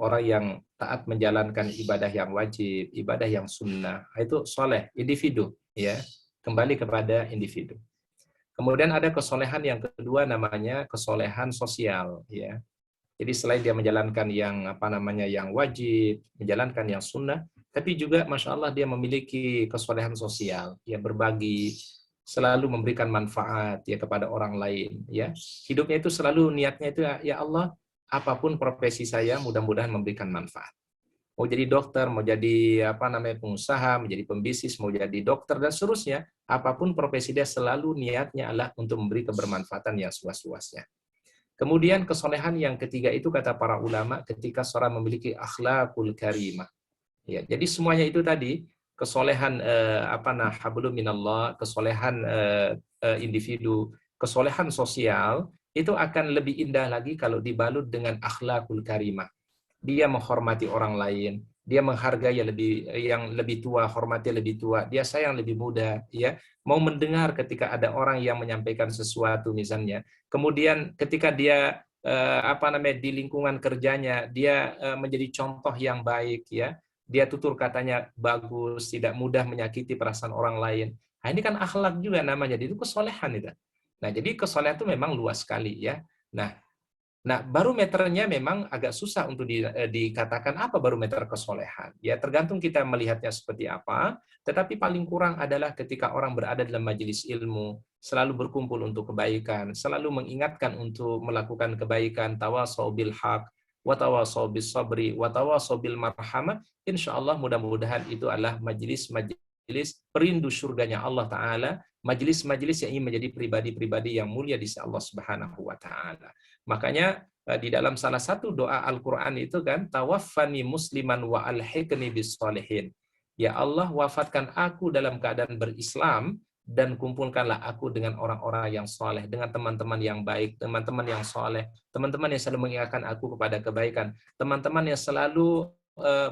orang yang taat menjalankan ibadah yang wajib, ibadah yang sunnah, itu soleh, individu, ya, kembali kepada individu. Kemudian ada kesolehan yang kedua namanya kesolehan sosial, ya. Jadi selain dia menjalankan yang yang wajib, menjalankan yang sunnah, tapi juga masya Allah dia memiliki kesolehan sosial, ya, berbagi, selalu memberikan manfaat ya kepada orang lain, ya. Hidupnya itu selalu niatnya itu ya Allah, apapun profesi saya mudah-mudahan memberikan manfaat. Mau jadi dokter, mau jadi pengusaha, menjadi pembisnis, mau jadi dokter dan seterusnya, apapun profesi dia selalu niatnya adalah untuk memberi kebermanfaatan yang seluas-luasnya. Kemudian kesolehan yang ketiga itu kata para ulama ketika seorang memiliki akhlakul karimah. Ya, jadi semuanya itu tadi kesolehan hablum minallah, kesolehan individu, kesolehan sosial itu akan lebih indah lagi kalau dibalut dengan akhlakul karimah. Dia menghormati orang lain, dia menghargai yang lebih tua, hormati lebih tua, dia sayang lebih muda, ya, mau mendengar ketika ada orang yang menyampaikan sesuatu misalnya. Kemudian ketika dia di lingkungan kerjanya, dia menjadi contoh yang baik, ya. Dia tutur katanya bagus, tidak mudah menyakiti perasaan orang lain. Nah, ini kan akhlak juga namanya, jadi itu kesolehan itu. Nah, jadi kesolehan itu memang luas sekali, ya. Nah, barometernya memang agak susah untuk dikatakan apa barometer kesolehan. Ya, tergantung kita melihatnya seperti apa, tetapi paling kurang adalah ketika orang berada dalam majelis ilmu, selalu berkumpul untuk kebaikan, selalu mengingatkan untuk melakukan kebaikan, tawasau bil haq, wa tawasau bis sabri, wa tawasau bil marhamah, insyaallah mudah-mudahan itu adalah majelis perindu surganya Allah Ta'ala, majelis-majelis yang ingin menjadi pribadi-pribadi yang mulia di sisi Allah Subhanahu wa Ta'ala. Makanya di dalam salah satu doa Al-Quran itu kan, tawaffani musliman wa alhiqni bis sholihin. Ya Allah, wafatkan aku dalam keadaan berislam dan kumpulkanlah aku dengan orang-orang yang soleh, dengan teman-teman yang baik, teman-teman yang soleh, teman-teman yang selalu mengingatkan aku kepada kebaikan, teman-teman yang selalu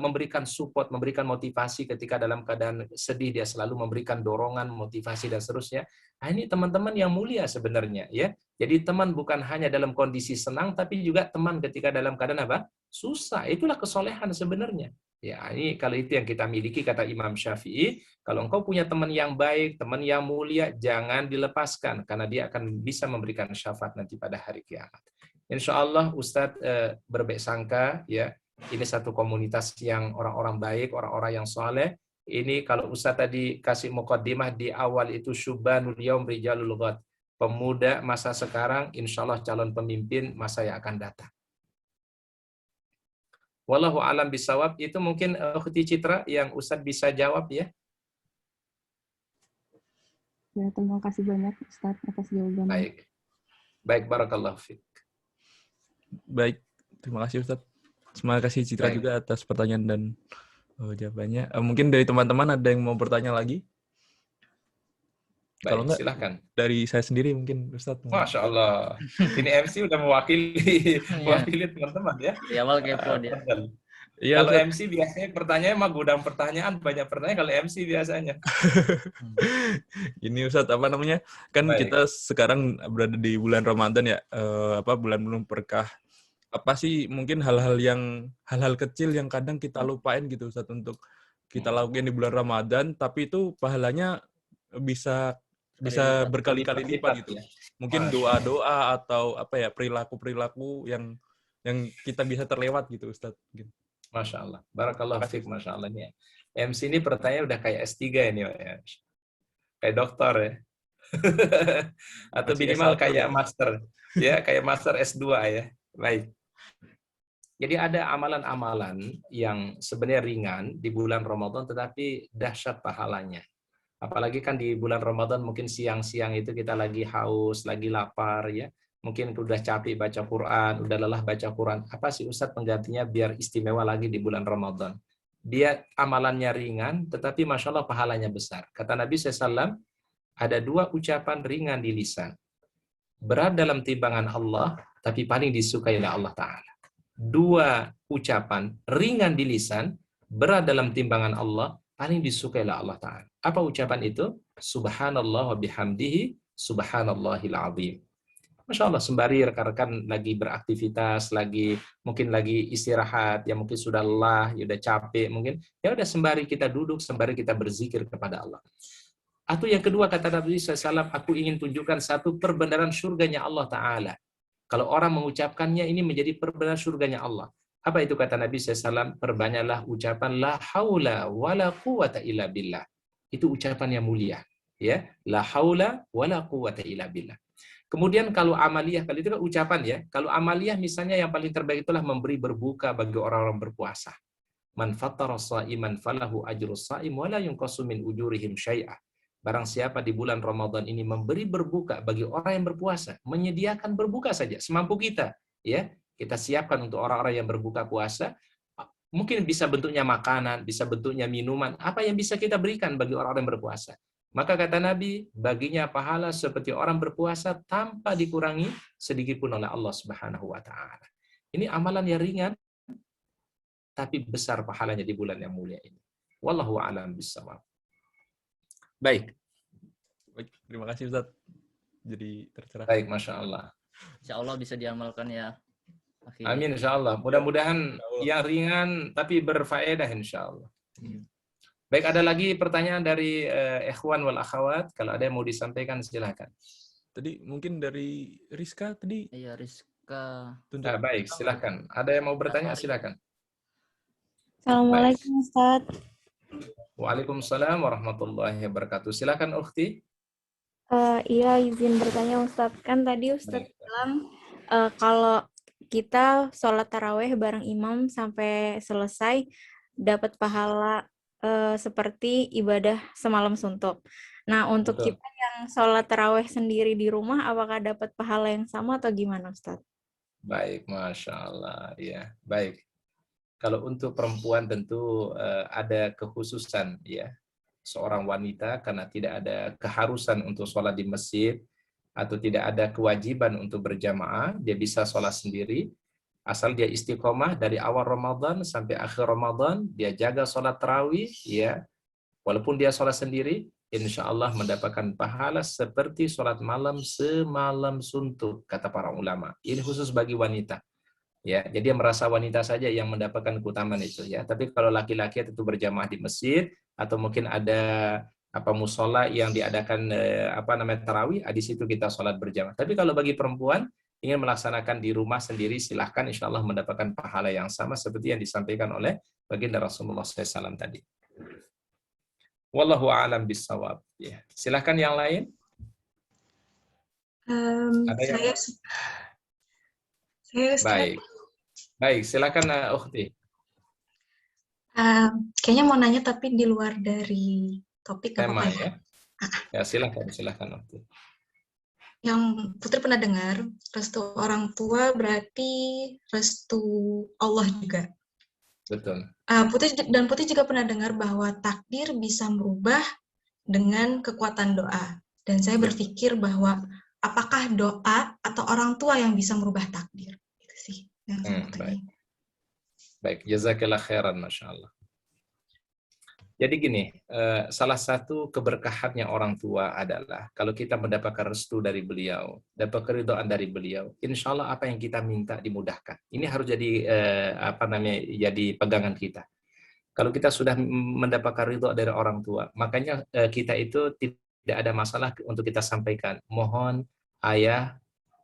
memberikan support, memberikan motivasi ketika dalam keadaan sedih, dia selalu memberikan dorongan, motivasi dan seterusnya. Nah, ini teman-teman yang mulia sebenarnya, ya. Jadi teman bukan hanya dalam kondisi senang, tapi juga teman ketika dalam keadaan susah. Itulah kesolehan sebenarnya. Ya, ini kalau itu yang kita miliki kata Imam Syafi'i, kalau engkau punya teman yang baik, teman yang mulia, jangan dilepaskan karena dia akan bisa memberikan syafaat nanti pada hari kiamat. Insya Allah Ustadz berbaik sangka, ya. Ini satu komunitas yang orang-orang baik, orang-orang yang soleh. Ini kalau Ustaz tadi kasih muqaddimah di awal itu syubbanul yaum rijalul ghad. Pemuda masa sekarang, insya Allah calon pemimpin masa yang akan datang. Wallahu alam bisawab. Itu mungkin Ukhti Citra yang Ustaz bisa jawab, ya. Ya, terima kasih banyak Ustaz atas jawabannya. Baik, barakallahu fiik. Baik, terima kasih Ustaz. Terima kasih Citra juga atas pertanyaan dan jawabannya. Mungkin dari teman-teman ada yang mau bertanya lagi? Baik, kalau enggak, silahkan. Dari saya sendiri mungkin, Ustadz. Masya Allah. Ini MC udah mewakili teman-teman, ya. Di awal kepo dia. Ya, kalau MC biasanya pertanyaan mah gudang pertanyaan, banyak pertanyaan kalau MC biasanya. Ini Ustadz, kan kita sekarang berada di bulan Ramadan, ya. Bulan berkah. Apa sih mungkin hal-hal kecil yang kadang kita lupain gitu Ustaz untuk kita lakukan di bulan Ramadan, tapi itu pahalanya bisa berkali-kali lipat gitu. Ya. Mungkin doa-doa atau perilaku-perilaku yang kita bisa terlewat gitu Ustaz. Masya Allah. Barakallahu fiik, Masya Allah. Ini MC ini pertanyaan udah kayak S3 ini, ya. Kayak dokter, ya. Atau minimal kayak master. Ya, kayak master S2, ya. Baik. Jadi ada amalan-amalan yang sebenarnya ringan di bulan Ramadan tetapi dahsyat pahalanya. Apalagi kan di bulan Ramadan mungkin siang-siang itu kita lagi haus, lagi lapar, ya. Mungkin udah capek baca Quran, udah lelah baca Quran. Apa sih Ustadz penggantinya biar istimewa lagi di bulan Ramadan? Dia amalannya ringan tetapi Masya Allah pahalanya besar. Kata Nabi SAW, ada 2 ucapan ringan di lisan. Berat dalam timbangan Allah, tapi paling disukai oleh Allah Ta'ala. 2 ucapan ringan di lisan, berat dalam timbangan Allah, paling disukai oleh Allah Ta'ala. Apa ucapan itu? Subhanallah wa bihamdihi, subhanallahil azim. Masya Allah, sembari rekan-rekan lagi beraktivitas, mungkin lagi istirahat, ya mungkin sudah lelah, ya udah capek, mungkin ya udah sembari kita duduk, sembari kita berzikir kepada Allah. Atau yang kedua kata Nabi SAW, aku ingin tunjukkan satu perbenaran surganya Allah Ta'ala. Kalau orang mengucapkannya ini menjadi perbenaran surganya Allah. Apa itu kata Nabi SAW? Perbanyaklah ucapan la haula wa la quwata illa billah. Itu ucapan yang mulia. Ya, la haula wa la quwata illa billah. Kemudian kalau amaliyah, kalau itu kan ucapan ya. Kalau amaliyah misalnya yang paling terbaik itulah memberi berbuka bagi orang-orang berpuasa. Man fattara sha'iman falahu ajrus sha'im wa la yunqasu min ujurihim syai'ah. Barang siapa di bulan Ramadan ini memberi berbuka bagi orang yang berpuasa, menyediakan berbuka saja semampu kita, ya. Kita siapkan untuk orang-orang yang berbuka puasa. Mungkin bisa bentuknya makanan, bisa bentuknya minuman, apa yang bisa kita berikan bagi orang-orang yang berpuasa. Maka kata Nabi, baginya pahala seperti orang berpuasa tanpa dikurangi sedikit pun oleh Allah Subhanahu wa taala. Ini amalan yang ringan tapi besar pahalanya di bulan yang mulia ini. Wallahu a'lam bishawab. Baik. Baik, terima kasih Ustaz. Jadi tercerah. Baik, Masya Allah. Insya Allah bisa diamalkan ya. Akhi. Amin, insya Allah. Mudah-mudahan yang ringan tapi berfaedah insya Allah. Baik, ada lagi pertanyaan dari ikhwan wal akhwat. Kalau ada yang mau disampaikan silakan. Tadi mungkin dari Rizka tadi. Iya, Rizka. Nah, baik, silakan. Ada yang mau bertanya silakan. Assalamualaikum Ustaz. Waalaikumsalam warahmatullahi wabarakatuh. Silakan Ukhti. Iya, izin bertanya Ustaz. Kan tadi Ustaz bilang kalau kita sholat taraweh bareng imam sampai selesai dapat pahala seperti ibadah semalam suntuk. Nah, untuk Betul. kita yang sholat taraweh sendiri di rumah, apakah dapat pahala yang sama atau gimana Ustaz? Baik, Masya Allah. Ya, baik. Kalau untuk perempuan tentu ada kekhususan ya. Seorang wanita karena tidak ada keharusan untuk sholat di masjid atau tidak ada kewajiban untuk berjamaah, dia bisa sholat sendiri. Asal dia istiqomah dari awal Ramadan sampai akhir Ramadan, dia jaga sholat tarawih, ya. Walaupun dia sholat sendiri, insya Allah mendapatkan pahala seperti sholat malam semalam suntuk, kata para ulama. Ini khusus bagi wanita. Ya, jadi merasa wanita saja yang mendapatkan keutamaan itu ya. Tapi kalau laki-laki tentu berjamaah di masjid atau mungkin ada musola yang diadakan tarawih, di situ kita sholat berjamaah. Tapi kalau bagi perempuan ingin melaksanakan di rumah sendiri, silahkan insya Allah mendapatkan pahala yang sama seperti yang disampaikan oleh baginda Rasulullah SAW tadi. Wallahu a'lam bishawab. Ya, silahkan yang lain. Baik. Baik, silakan Ukhti. Kayaknya mau nanya tapi di luar dari topik tema apa ya? Ya, silakan Ukhti. Yang Putri pernah dengar, restu orang tua berarti restu Allah juga. Betul. Putri juga pernah dengar bahwa takdir bisa merubah dengan kekuatan doa. Dan saya berpikir bahwa apakah doa atau orang tua yang bisa merubah takdir? Itu sih yang saya mau tanya. Baik, jazakallah khairan, Masya Allah. Jadi gini, salah satu keberkahannya orang tua adalah kalau kita mendapatkan restu dari beliau, dapat keridhaan dari beliau, insya Allah apa yang kita minta dimudahkan. Ini harus jadi jadi pegangan kita. Kalau kita sudah mendapatkan ridho dari orang tua, makanya kita itu tidak ada masalah untuk kita sampaikan. Mohon ayah,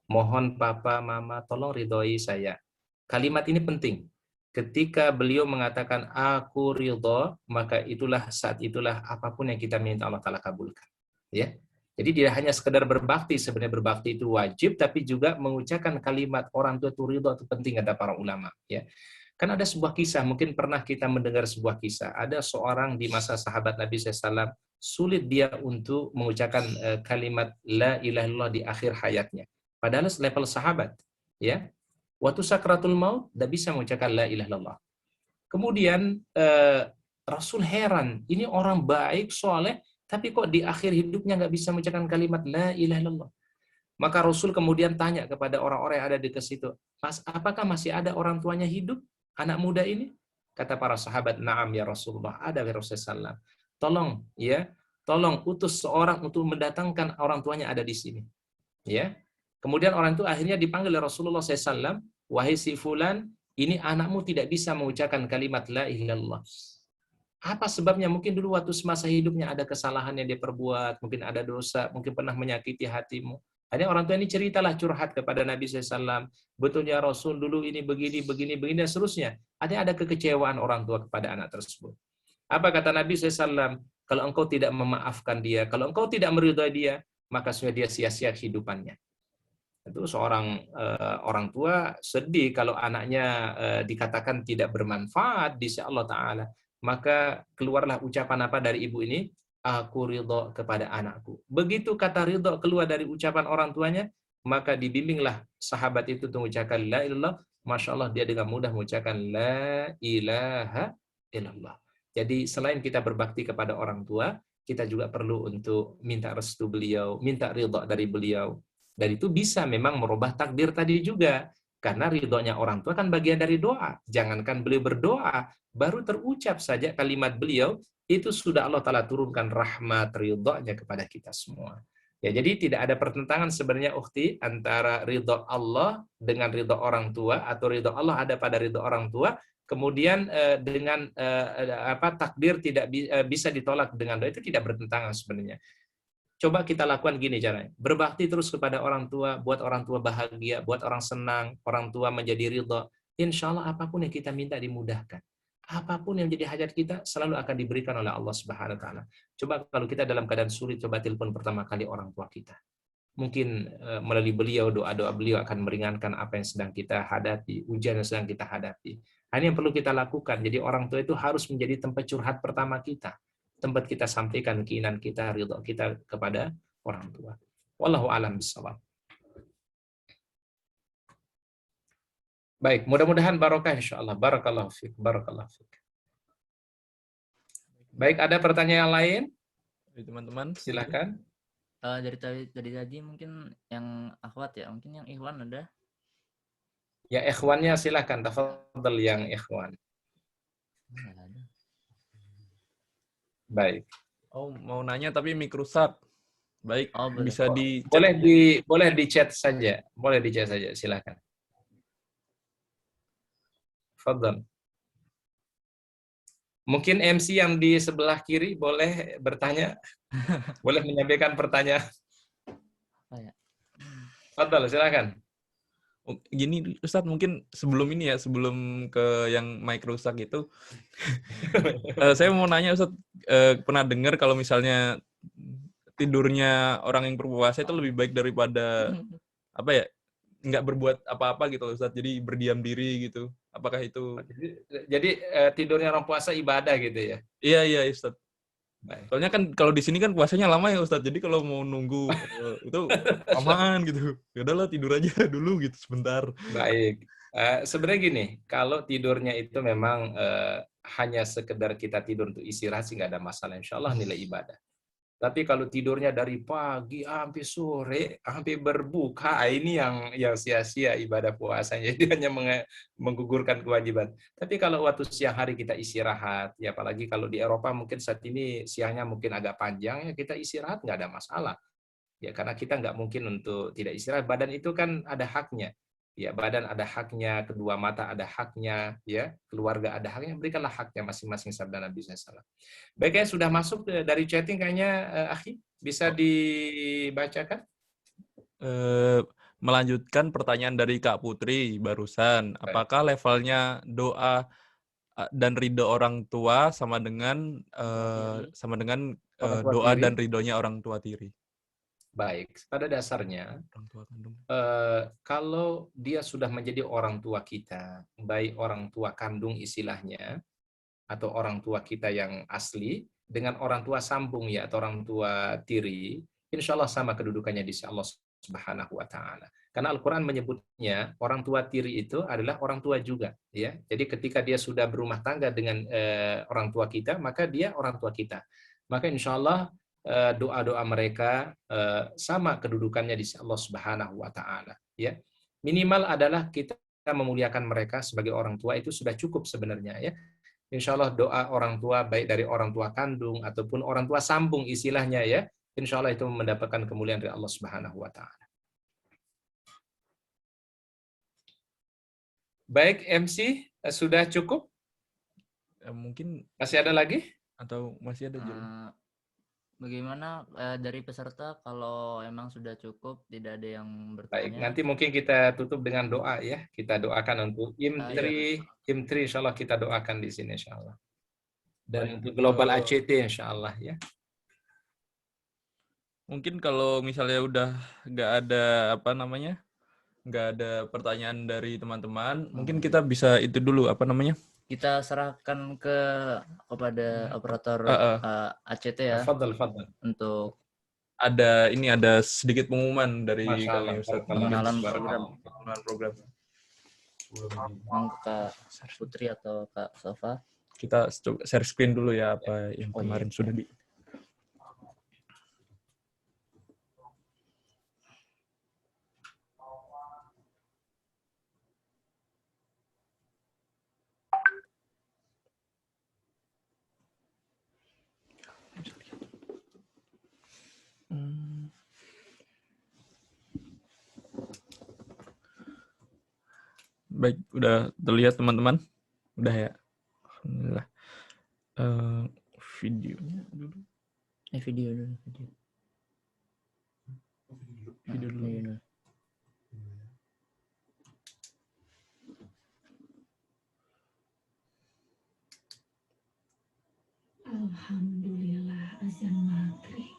mohon papa, mama, tolong ridhoi saya. Kalimat ini penting. Ketika beliau mengatakan aku ridho, maka saat itulah apapun yang kita minta Allah Ta'ala kabulkan. Ya. Jadi tidak hanya sekedar berbakti, sebenarnya berbakti itu wajib, tapi juga mengucapkan kalimat orang tua itu ridho itu penting, kata para ulama. Ya. Kan ada sebuah kisah, mungkin pernah kita mendengar sebuah kisah. Ada seorang di masa sahabat Nabi SAW, sulit dia untuk mengucapkan kalimat la ilaha illallah di akhir hayatnya. Padahal level sahabat. Ya. Waktu sakratul maut, tidak bisa mengucapkan la ilaha illallah. Kemudian Rasul heran, ini orang baik, soleh, tapi kok di akhir hidupnya nggak bisa mengucapkan kalimat la ilaha illallah. Maka Rasul kemudian tanya kepada orang-orang yang ada di situ, Mas, apakah masih ada orang tuanya hidup, anak muda ini? Kata para sahabat, na'am ya Rasulullah, ada ya Rasulullah. Tolong utus seorang untuk mendatangkan orang tuanya ada di sini. Ya. Kemudian orang itu akhirnya dipanggil oleh Rasulullah SAW, wahai si fulan, ini anakmu tidak bisa mengucapkan kalimat la ilaha illallah. Apa sebabnya? Mungkin dulu waktu semasa hidupnya ada kesalahan yang dia perbuat, mungkin ada dosa, mungkin pernah menyakiti hatimu. Akhirnya orang tua ini ceritalah, curhat kepada Nabi SAW. Betulnya Rasul dulu ini begini, dan seterusnya. Ada kekecewaan orang tua kepada anak tersebut. Apa kata Nabi SAW? Kalau engkau tidak memaafkan dia, kalau engkau tidak meridhai dia, maka sudah dia sia-sia kehidupannya. Itu seorang orang tua sedih kalau anaknya dikatakan tidak bermanfaat di sisi Allah Ta'ala. Maka keluarlah ucapan apa dari ibu ini? Aku ridho kepada anakku. Begitu kata ridho keluar dari ucapan orang tuanya, maka dibimbinglah sahabat itu untuk mengucapkan la ilallah. Masya Allah, dia dengan mudah mengucapkan la ilaha illallah. Jadi selain kita berbakti kepada orang tua, kita juga perlu untuk minta restu beliau, minta ridho dari beliau. Dan itu bisa memang merubah takdir tadi juga. Karena ridhonya orang tua kan bagian dari doa. Jangankan beliau berdoa, baru terucap saja kalimat beliau, itu sudah Allah Ta'ala turunkan rahmat ridhonya kepada kita semua. Ya, jadi tidak ada pertentangan sebenarnya ukhti antara ridho Allah dengan ridho orang tua, atau ridho Allah ada pada ridho orang tua, kemudian dengan takdir tidak bisa ditolak dengan doa, itu tidak bertentangan sebenarnya. Coba kita lakukan gini caranya. Berbakti terus kepada orang tua, buat orang tua bahagia, buat orang senang, orang tua menjadi ridho. Insya Allah apapun yang kita minta dimudahkan. Apapun yang jadi hajat kita selalu akan diberikan oleh Allah Subhanahu wa Ta'ala. Coba kalau kita dalam keadaan sulit, coba telepon pertama kali orang tua kita. Mungkin melalui beliau, doa-doa beliau akan meringankan apa yang sedang kita hadapi, ujian yang sedang kita hadapi. Ini yang perlu kita lakukan. Jadi orang tua itu harus menjadi tempat curhat pertama kita. Tempat kita sampaikan keinginan kita, ridho kita kepada orang tua. Wallahu a'lam bishawab. Baik, mudah-mudahan barokah insyaallah. Barakallahu fiik, barakallahu fiik. Baik, ada pertanyaan lain? Teman-teman, silakan. Dari tadi mungkin yang akhwat ya, mungkin yang ikhwan ada. Ya, ikhwannya silakan, tafadhal yang ikhwan. Baik. Oh, mau nanya tapi mic rusak. Baik, bisa di boleh di chat saja. Boleh di chat saja, silakan. Fadhal. Mungkin MC yang di sebelah kiri boleh bertanya. Boleh menyampaikan pertanyaan. Fadhal, silakan. Gini Ustadz, mungkin sebelum ini ya, sebelum ke yang mic rusak itu, saya mau nanya Ustadz, pernah dengar kalau misalnya tidurnya orang yang berpuasa itu lebih baik daripada apa ya, nggak berbuat apa-apa gitu Ustadz, jadi berdiam diri gitu. Apakah itu? Jadi tidurnya orang puasa ibadah gitu ya? Iya Ustadz. Soalnya kan kalau di sini kan puasanya lama ya Ustadz, jadi kalau mau nunggu itu aman gitu. Ya udahlah tidur aja dulu gitu sebentar. Baik. Sebenarnya gini, kalau tidurnya itu memang hanya sekedar kita tidur untuk istirahat sih nggak ada masalah, insya Allah nilai ibadah. Tapi kalau tidurnya dari pagi sampai sore, sampai berbuka, ini yang sia-sia ibadah puasanya. Jadi hanya menggugurkan kewajiban. Tapi kalau waktu siang hari kita istirahat, ya apalagi kalau di Eropa mungkin saat ini siangnya mungkin agak panjang, ya kita istirahat nggak ada masalah. Ya karena kita nggak mungkin untuk tidak istirahat. Badan itu kan ada haknya. Ya, badan ada haknya, kedua mata ada haknya, ya, keluarga ada haknya, berikanlah haknya masing-masing sabda Nabi SAW. Baiknya sudah masuk dari chatting kayaknya, Akhi, bisa dibacakan? Melanjutkan pertanyaan dari Kak Putri barusan, apakah levelnya doa dan ridho orang tua sama dengan doa dan ridhonya orang tua tiri? Baik, pada dasarnya, kalau dia sudah menjadi orang tua kita, baik orang tua kandung istilahnya, atau orang tua kita yang asli, dengan orang tua sambung ya, atau orang tua tiri, insya Allah sama kedudukannya di sisi Allah Subhanahu wa Ta'ala. Karena Al-Quran menyebutnya, orang tua tiri itu adalah orang tua juga. Ya. Jadi ketika dia sudah berumah tangga dengan orang tua kita, maka dia orang tua kita. Maka insya Allah, doa-doa mereka sama kedudukannya di sisi Allah Subhanahu wa Ta'ala, ya. Minimal adalah kita memuliakan mereka sebagai orang tua, itu sudah cukup sebenarnya, ya. Insya Allah doa orang tua baik dari orang tua kandung ataupun orang tua sambung istilahnya, ya, insya Allah itu mendapatkan kemuliaan dari Allah Subhanahu wa Ta'ala. Baik, MC, sudah cukup? Mungkin Masih ada lagi? atau masih ada Jul? Bagaimana dari peserta kalau emang sudah cukup, tidak ada yang Baik, bertanya? nanti mungkin kita tutup dengan doa ya. Kita doakan untuk IM3 insya Allah kita doakan di sini insya Allah. Dan untuk Global ACT insya Allah ya. Mungkin kalau misalnya udah nggak ada nggak ada pertanyaan dari teman-teman, mungkin kita bisa itu dulu Kita serahkan kepada operator ACT ya. Fadal. Untuk ada sedikit pengumuman dari Masya Allah, kami Ustaz. pengenalan program. Mau Kak Putri atau Kak Sofa? Kita coba share screen dulu ya apa yang kemarin sudah di. Baik, udah terlihat teman-teman? Udah ya? Alhamdulillah. Videonya dulu. Video dulu. Video dulu. Alhamdulillah azan maghrib.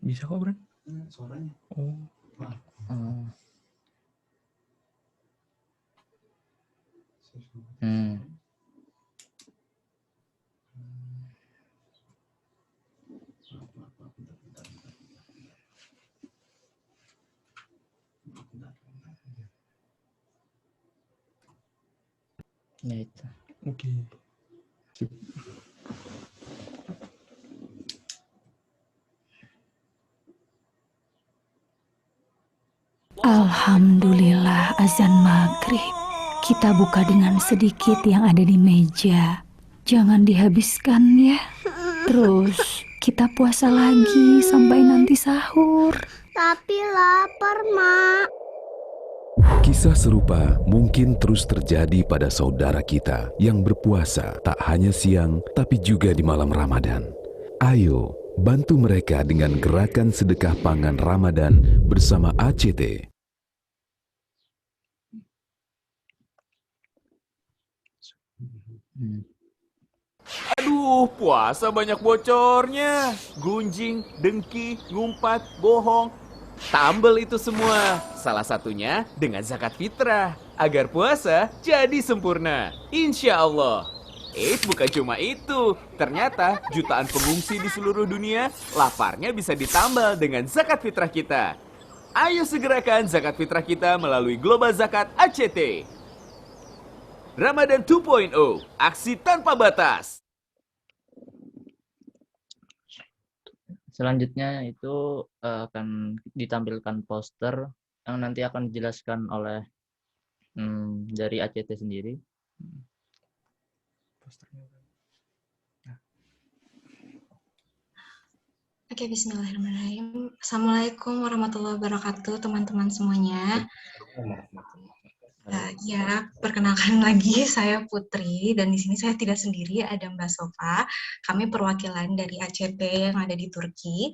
Bisa kok, Bran? Suaranya. Oh. Ya itu. Oke. Sip. Alhamdulillah azan maghrib. Kita buka dengan sedikit yang ada di meja. Jangan dihabiskan ya. Terus kita puasa lagi sampai nanti sahur. Tapi lapar, Mak. Kisah serupa mungkin terus terjadi pada saudara kita yang berpuasa tak hanya siang tapi juga di malam Ramadan. Ayo, bantu mereka dengan gerakan sedekah pangan Ramadan bersama ACT. Aduh, puasa banyak bocornya. Gunjing, dengki, ngumpat, bohong. Tambel itu semua. Salah satunya dengan zakat fitrah. Agar puasa jadi sempurna. Insya Allah. Bukan cuma itu. Ternyata jutaan pengungsi di seluruh dunia laparnya bisa ditambal dengan zakat fitrah kita. Ayo segerakan zakat fitrah kita melalui Global Zakat ACT. Ramadan 2.0, aksi tanpa batas. Selanjutnya itu akan ditampilkan poster yang nanti akan dijelaskan oleh dari ACT sendiri. Oke, bismillahirrahmanirrahim. Assalamualaikum warahmatullahi wabarakatuh, teman-teman semuanya. Ya, perkenalkan lagi, saya Putri, dan di sini saya tidak sendiri, ada Mbak Sofa. Kami perwakilan dari ACT yang ada di Turki.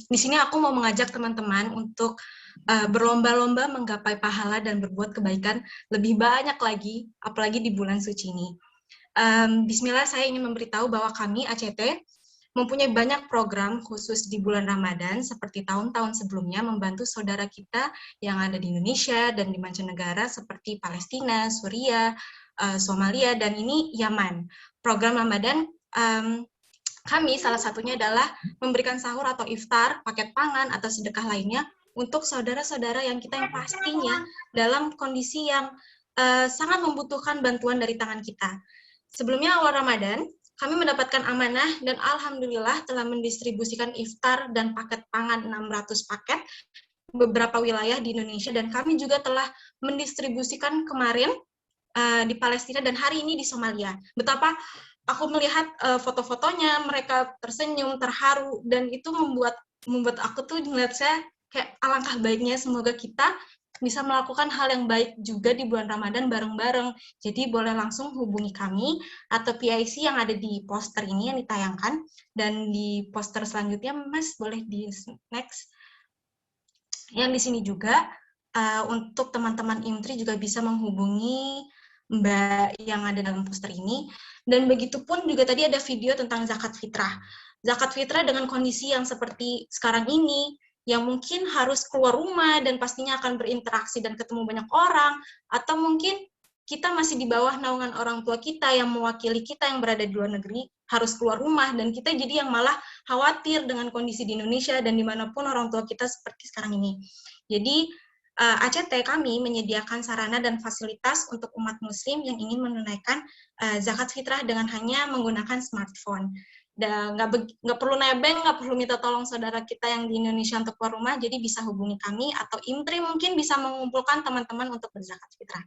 Di sini aku mau mengajak teman-teman untuk berlomba-lomba menggapai pahala dan berbuat kebaikan lebih banyak lagi, apalagi di bulan suci ini. Bismillah, saya ingin memberitahu bahwa kami ACT mempunyai banyak program khusus di bulan Ramadan seperti tahun-tahun sebelumnya membantu saudara kita yang ada di Indonesia dan di mancanegara seperti Palestina, Suriah, Somalia, dan ini Yaman. Program Ramadan kami salah satunya adalah memberikan sahur atau iftar, paket pangan, atau sedekah lainnya untuk saudara-saudara yang pastinya dalam kondisi yang sangat membutuhkan bantuan dari tangan kita. Sebelumnya awal Ramadan, kami mendapatkan amanah dan alhamdulillah telah mendistribusikan iftar dan paket pangan 600 paket beberapa wilayah di Indonesia, dan kami juga telah mendistribusikan kemarin di Palestina dan hari ini di Somalia. Betapa aku melihat foto-fotonya, mereka tersenyum, terharu, dan itu membuat aku tuh ngeliat saya kayak alangkah baiknya semoga kita bisa melakukan hal yang baik juga di bulan Ramadan bareng-bareng. Jadi boleh langsung hubungi kami atau PIC yang ada di poster ini yang ditayangkan, dan di poster selanjutnya Mas boleh di next. Yang di sini juga untuk teman-teman IMTRI juga bisa menghubungi Mbak yang ada dalam poster ini. Dan begitupun juga tadi ada video tentang zakat fitrah. Zakat fitrah dengan kondisi yang seperti sekarang ini, yang mungkin harus keluar rumah dan pastinya akan berinteraksi dan ketemu banyak orang, atau mungkin kita masih di bawah naungan orang tua kita yang mewakili kita yang berada di luar negeri, harus keluar rumah, dan kita jadi yang malah khawatir dengan kondisi di Indonesia dan dimanapun orang tua kita seperti sekarang ini. Jadi ACT kami menyediakan sarana dan fasilitas untuk umat muslim yang ingin menunaikan zakat fitrah dengan hanya menggunakan smartphone. Dan nggak perlu nebeng, nggak perlu minta tolong saudara kita yang di Indonesia untuk keluar rumah, jadi bisa hubungi kami, atau IMTRI mungkin bisa mengumpulkan teman-teman untuk berzakat fitrah.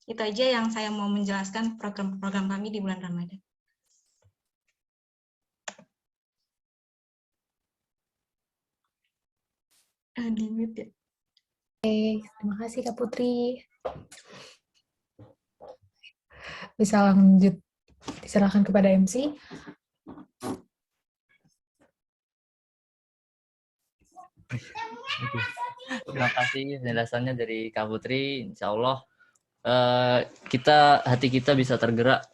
Itu aja yang saya mau menjelaskan program-program kami di bulan Ramadan. Di mute ya. Oke, terima kasih Kak Putri. Bisa lanjut, diserahkan kepada MC. Terima kasih penjelasannya dari Kak Putri. Insya Allah hati kita bisa tergerak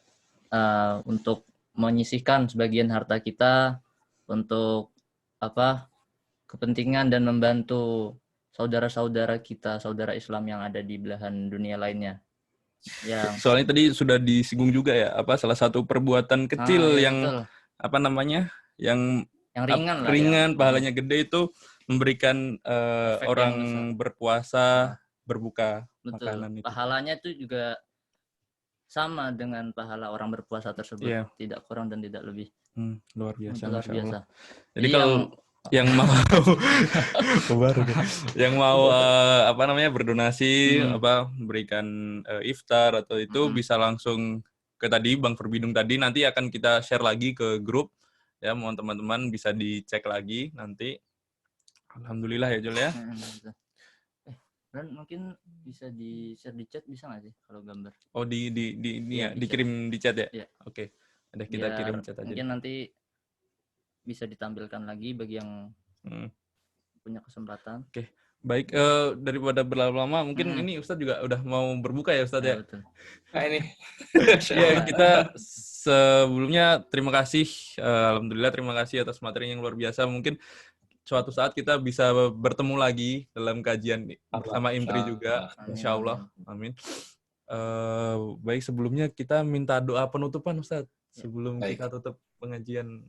untuk menyisihkan sebagian harta kita untuk kepentingan dan membantu saudara-saudara kita, saudara Islam yang ada di belahan dunia lainnya. Soalnya tadi sudah disinggung juga ya, salah satu perbuatan kecil yang betul. yang ringan, pahalanya gede itu memberikan orang berpuasa berbuka makanan itu. Pahalanya itu juga sama dengan pahala orang berpuasa tersebut, tidak kurang dan tidak lebih. Luar biasa. Luar biasa. Jadi kalau yang mau berdonasi, berikan iftar atau itu bisa langsung ke tadi Bang Perbidung tadi, nanti akan kita share lagi ke grup ya, mohon teman-teman bisa dicek lagi nanti. Alhamdulillah ya Jul ya. Dan mungkin bisa di-share di chat, bisa nggak sih kalau gambar? Oh dikirim di chat ya? Iya. Oke. Ada kita kirim chat aja. Mungkin nanti bisa ditampilkan lagi bagi yang punya kesempatan. Oke. Baik, daripada berlama-lama, mungkin ini Ustadz juga udah mau berbuka ya Ustadz ya? Betul. Nah ini. Ya, kita sebelumnya terima kasih, alhamdulillah terima kasih atas materi yang luar biasa. Mungkin suatu saat kita bisa bertemu lagi dalam kajian bersama IMTRI juga, insya Allah. Amin. Baik, sebelumnya kita minta doa penutupan Ustadz sebelum kita tutup pengajian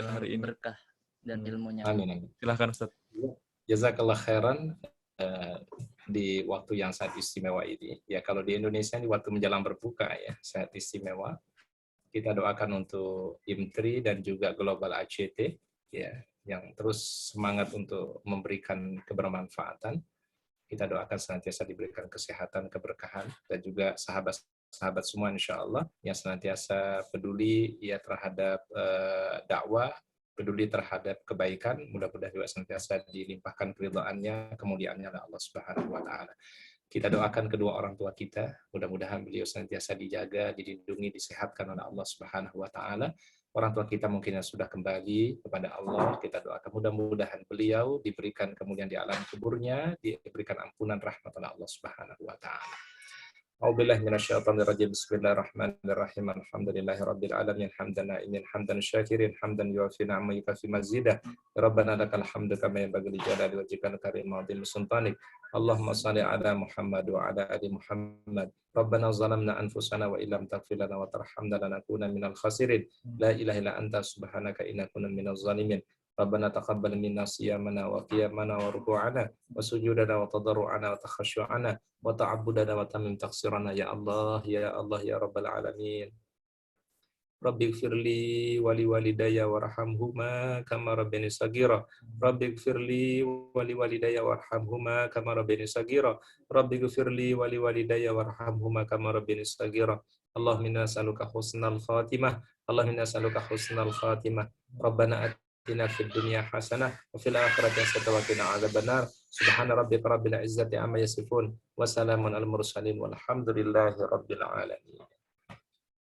hari ini. Berkah dan ilmunya. Amin. Silahkan Ustadz. Jazakallah khairan di waktu yang sangat istimewa ini. Ya kalau di Indonesia di waktu menjelang berbuka ya, sangat istimewa. Kita doakan untuk IMTRI dan juga Global ACT ya, yang terus semangat untuk memberikan kebermanfaatan. Kita doakan senantiasa diberikan kesehatan, keberkahan, dan juga sahabat semua insya Allah yang senantiasa peduli ya terhadap dakwah, peduli terhadap kebaikan, mudah-mudahan juga senantiasa dilimpahkan keridhaannya, kemuliaannya oleh Allah Subhanahu wa taala. Kita doakan kedua orang tua kita, mudah-mudahan beliau senantiasa dijaga, dilindungi, disehatkan oleh Allah Subhanahu wa taala. Orang tua kita mungkin yang sudah kembali kepada Allah, kita doakan mudah-mudahan beliau diberikan kemudian di alam kuburnya, diberikan ampunan rahmat oleh Allah Subhanahu wa taala. A'udzubillahi minasyaitonir rajim. Bismillahirrahmanirrahim. Alhamdulillahirabbil alamin. Hamdan na'imin, hamdan syakirin, hamdan yuwafi ni'amahu yukafi mazidah. Rabbana lakal hamdu kama yanbaghi li jalali wajhikal karim wa 'azimi sultanik. Allahumma shalli ala Muhammad wa ala ali Muhammad. Rabbana zalamna anfusana wa illam taghfir lana wa tarhamna lanakunanna minal khasirin. La ilaha illa anta subhanaka inna kunna minaz zalimin. Rabbana taqabbal minna siyamana wa qiyamana wa ruku'ana wa sujudana wa tadarru'ana wa takhasyu'ana wa ta'abbudana wa tamim taqsirana ya Allah ya Rabbal alamin. Rabbi ighfirli wa li walidayya warhamhuma kama rabbayani shaghira. Rabbi ighfirli wa li walidayya warhamhuma kama rabbayani shaghira. Rabbi ighfirli wa li walidayya warhamhuma kama rabbayani shaghira. Allahumma inna nas'aluka husnal khatimah. Allahumma nas'aluka husnal khatimah. Rabbana atina fid dunya hasanah wa fil akhirati hasanah wa qina adzabannar. Subhana rabbika rabbil izzati amma yasifun wa salamun al mursalin walhamdulillahi rabbil alamin.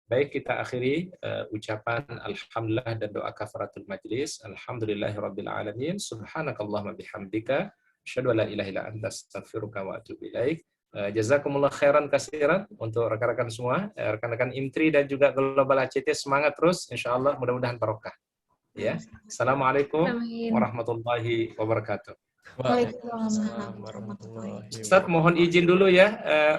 Baik, kita akhiri ucapan alhamdulillah dan doa kafaratul majlis. Alhamdulillahirabbil alamin. Subhanakallahumma bihamdika asyhadu an la ilaha illa anta astaghfiruka wa atubu ilaik. Jazakumullah khairan katsiran untuk rekan-rekan semua, rekan-rekan IMTRI dan juga Global ACT, semangat terus, insyaallah mudah-mudahan barokah. Ya. Assalamualaikum warahmatullahi wabarakatuh. Waalaikumsalam warahmatullahi wabarakatuh. Ustaz mohon izin dulu ya,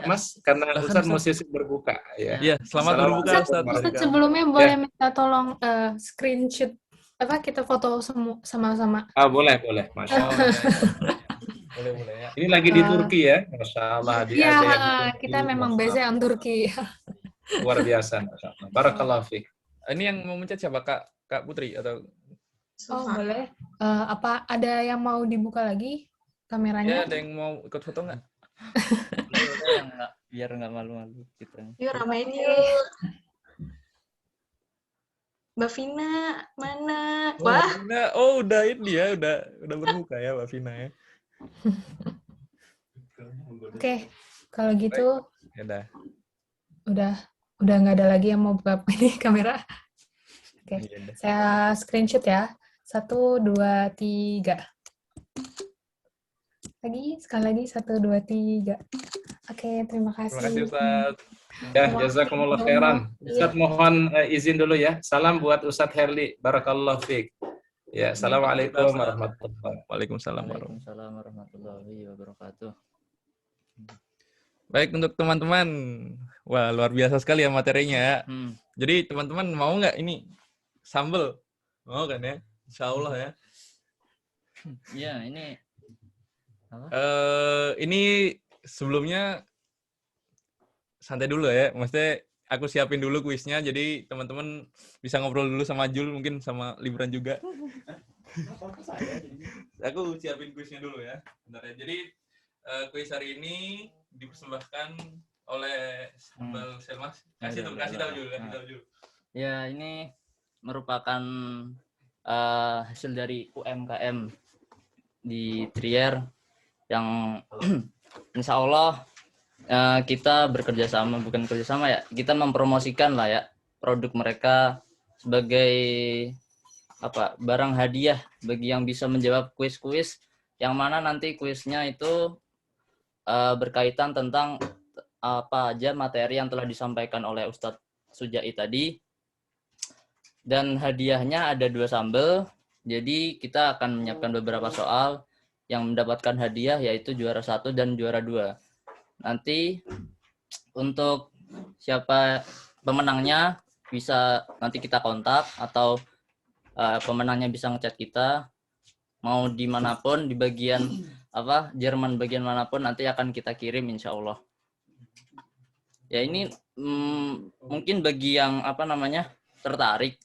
Mas, karena Ustaz mau sesi berbuka ya. Iya, selamat berbuka Ustaz. Ustaz, sebelumnya boleh minta tolong screenshot kita foto sama-sama. Ah, boleh, Masya Allah. Boleh ya. Ini lagi di Turki ya, Masya Allah. Iya, kita memang base on Turki. Luar biasa, Masya Allah. Barakallahu fiik. Ini yang mau mencet siapa, Kak Putri atau? Oh, boleh. Apa ada yang mau dibuka lagi kameranya? Ya, ada yang mau ikut foto nggak? Biar nggak malu-malu kita. Yuk ramein yuk. Mbak Vina, mana? Wah. Vina, udah ini ya, udah berbuka ya Mbak Vina ya. Oke, kalau gitu Ya udah nggak ada lagi yang mau buka ini kamera. Oke, saya screenshot ya. 1, 2, 3. Sekali lagi 1, 2, 3. Oke, terima kasih. Terima kasih Ustaz. Ya, jazakumullah khairan. Ustaz mohon izin dulu ya. Salam buat Ustaz Herli. Barakallahu fiik. Ya, assalamualaikum warahmatullahi wabarakatuh. Waalaikumsalam warahmatullahi wabarakatuh. Baik, untuk teman-teman, wah luar biasa sekali ya materinya ya. Jadi teman-teman mau nggak ini sambel? Mau kan ya? Insya Allah ya. Iya, ini apa? Ini sebelumnya santai dulu ya. Maksudnya aku siapin dulu kuisnya, jadi teman-teman bisa ngobrol dulu sama Jul, mungkin sama Libran juga. Aku siapin kuisnya dulu ya. Bentar ya. Jadi kuis hari ini dipersembahkan oleh Sambal Selmas. Kasih tahu Jul. Ya, ini merupakan hasil dari UMKM di Trier yang insya Allah kita bukan kerjasama ya, kita mempromosikan lah ya produk mereka sebagai barang hadiah bagi yang bisa menjawab kuis-kuis yang mana nanti kuisnya itu berkaitan tentang apa aja materi yang telah disampaikan oleh Ustadz Sujai tadi, dan hadiahnya ada 2 sambel. Jadi kita akan menyiapkan beberapa soal yang mendapatkan hadiah, yaitu juara 1 dan juara 2. Nanti untuk siapa pemenangnya bisa nanti kita kontak, atau pemenangnya bisa ngechat kita, mau dimanapun di bagian Jerman bagian manapun nanti akan kita kirim insya Allah. Ya ini mungkin bagi yang tertarik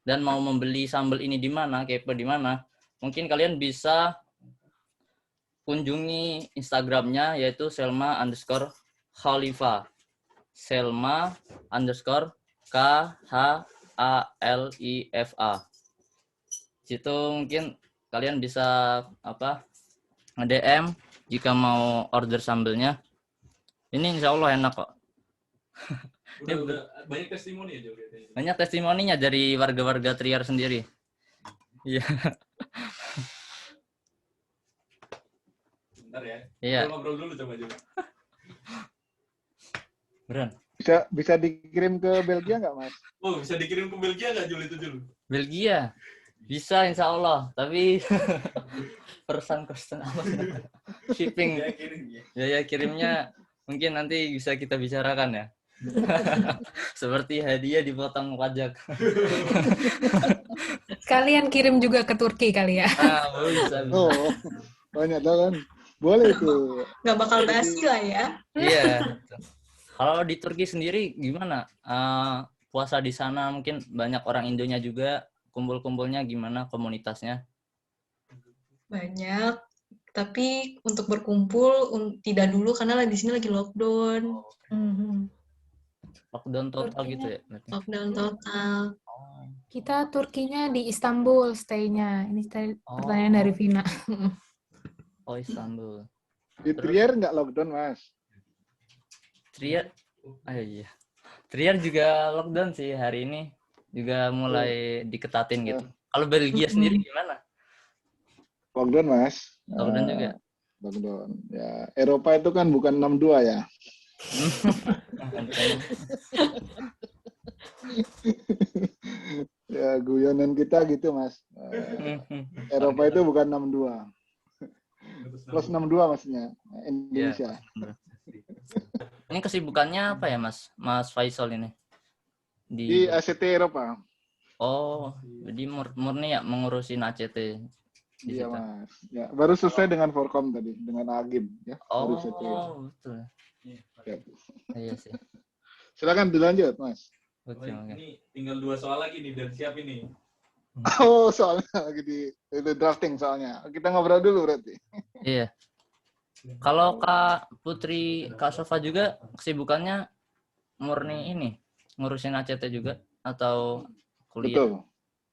dan mau membeli sambal ini di mana, kepo di mana, mungkin kalian bisa kunjungi Instagramnya, yaitu Selma_Khalifa. Selma_KHALIFA. Situ mungkin kalian bisa nge-DM jika mau order sambelnya. Ini insya Allah enak kok. Udah banyak testimoni ya, Banyak testimoninya dari warga-warga Trier sendiri. Iya. Bentar ya. Iya. Ngobrol dulu coba juga. Beran. Bisa dikirim ke Belgia nggak, Mas? Oh, bisa dikirim ke Belgia nggak, Jul, itu Jul? Belgia. Bisa insya Allah, tapi persen apa? Shipping. Ya kirimnya mungkin nanti bisa kita bicarakan ya. Seperti hadiah dipotong pajak. Kalian kirim juga ke Turki kali ya? Bisa. Oh, banyak kan? Boleh tuh. Nggak bakal basi lah ya. Iya. Kalau di Turki sendiri gimana? Puasa di sana mungkin banyak orang Indonya juga. Kumpul-kumpulnya gimana komunitasnya? Banyak, tapi untuk berkumpul tidak dulu karena di sini lagi lockdown. Lockdown total gitu ya? Lockdown total. Kita Turkinya di Istanbul stay-nya. Ini pertanyaan dari Vina. Oh, Istanbul. Di Trier nggak lockdown, Mas? Trier, iya. Trier juga lockdown sih hari ini. Juga mulai diketatin gitu. Kalau Belgia sendiri gimana? Lockdown, Mas. Lockdown juga. Lockdown. Ya, Eropa itu kan bukan 62 ya. Ya, guyonan kita gitu, Mas. Eropa itu bukan 62. Plus 62 maksudnya, Indonesia. Ya, ini kesibukannya apa ya, Mas? Mas Faisal ini? Di ACT Eropa. Oh, jadi murni ya mengurusin ACT. Iya, Mas. Ya, baru selesai dengan Forkom tadi, dengan Agim ya. Baru selesai. Betul. Ya. Iya sih. Silakan dilanjut, Mas. Oke. Ini tinggal 2 soal lagi nih dan siap ini. Oh, soalnya lagi di drafting soalnya. Kita ngobrol dulu berarti. Iya. Kalau Kak Putri, Kak Sofa juga kesibukannya murni ini, ngurusin ACT juga atau kuliah? Betul.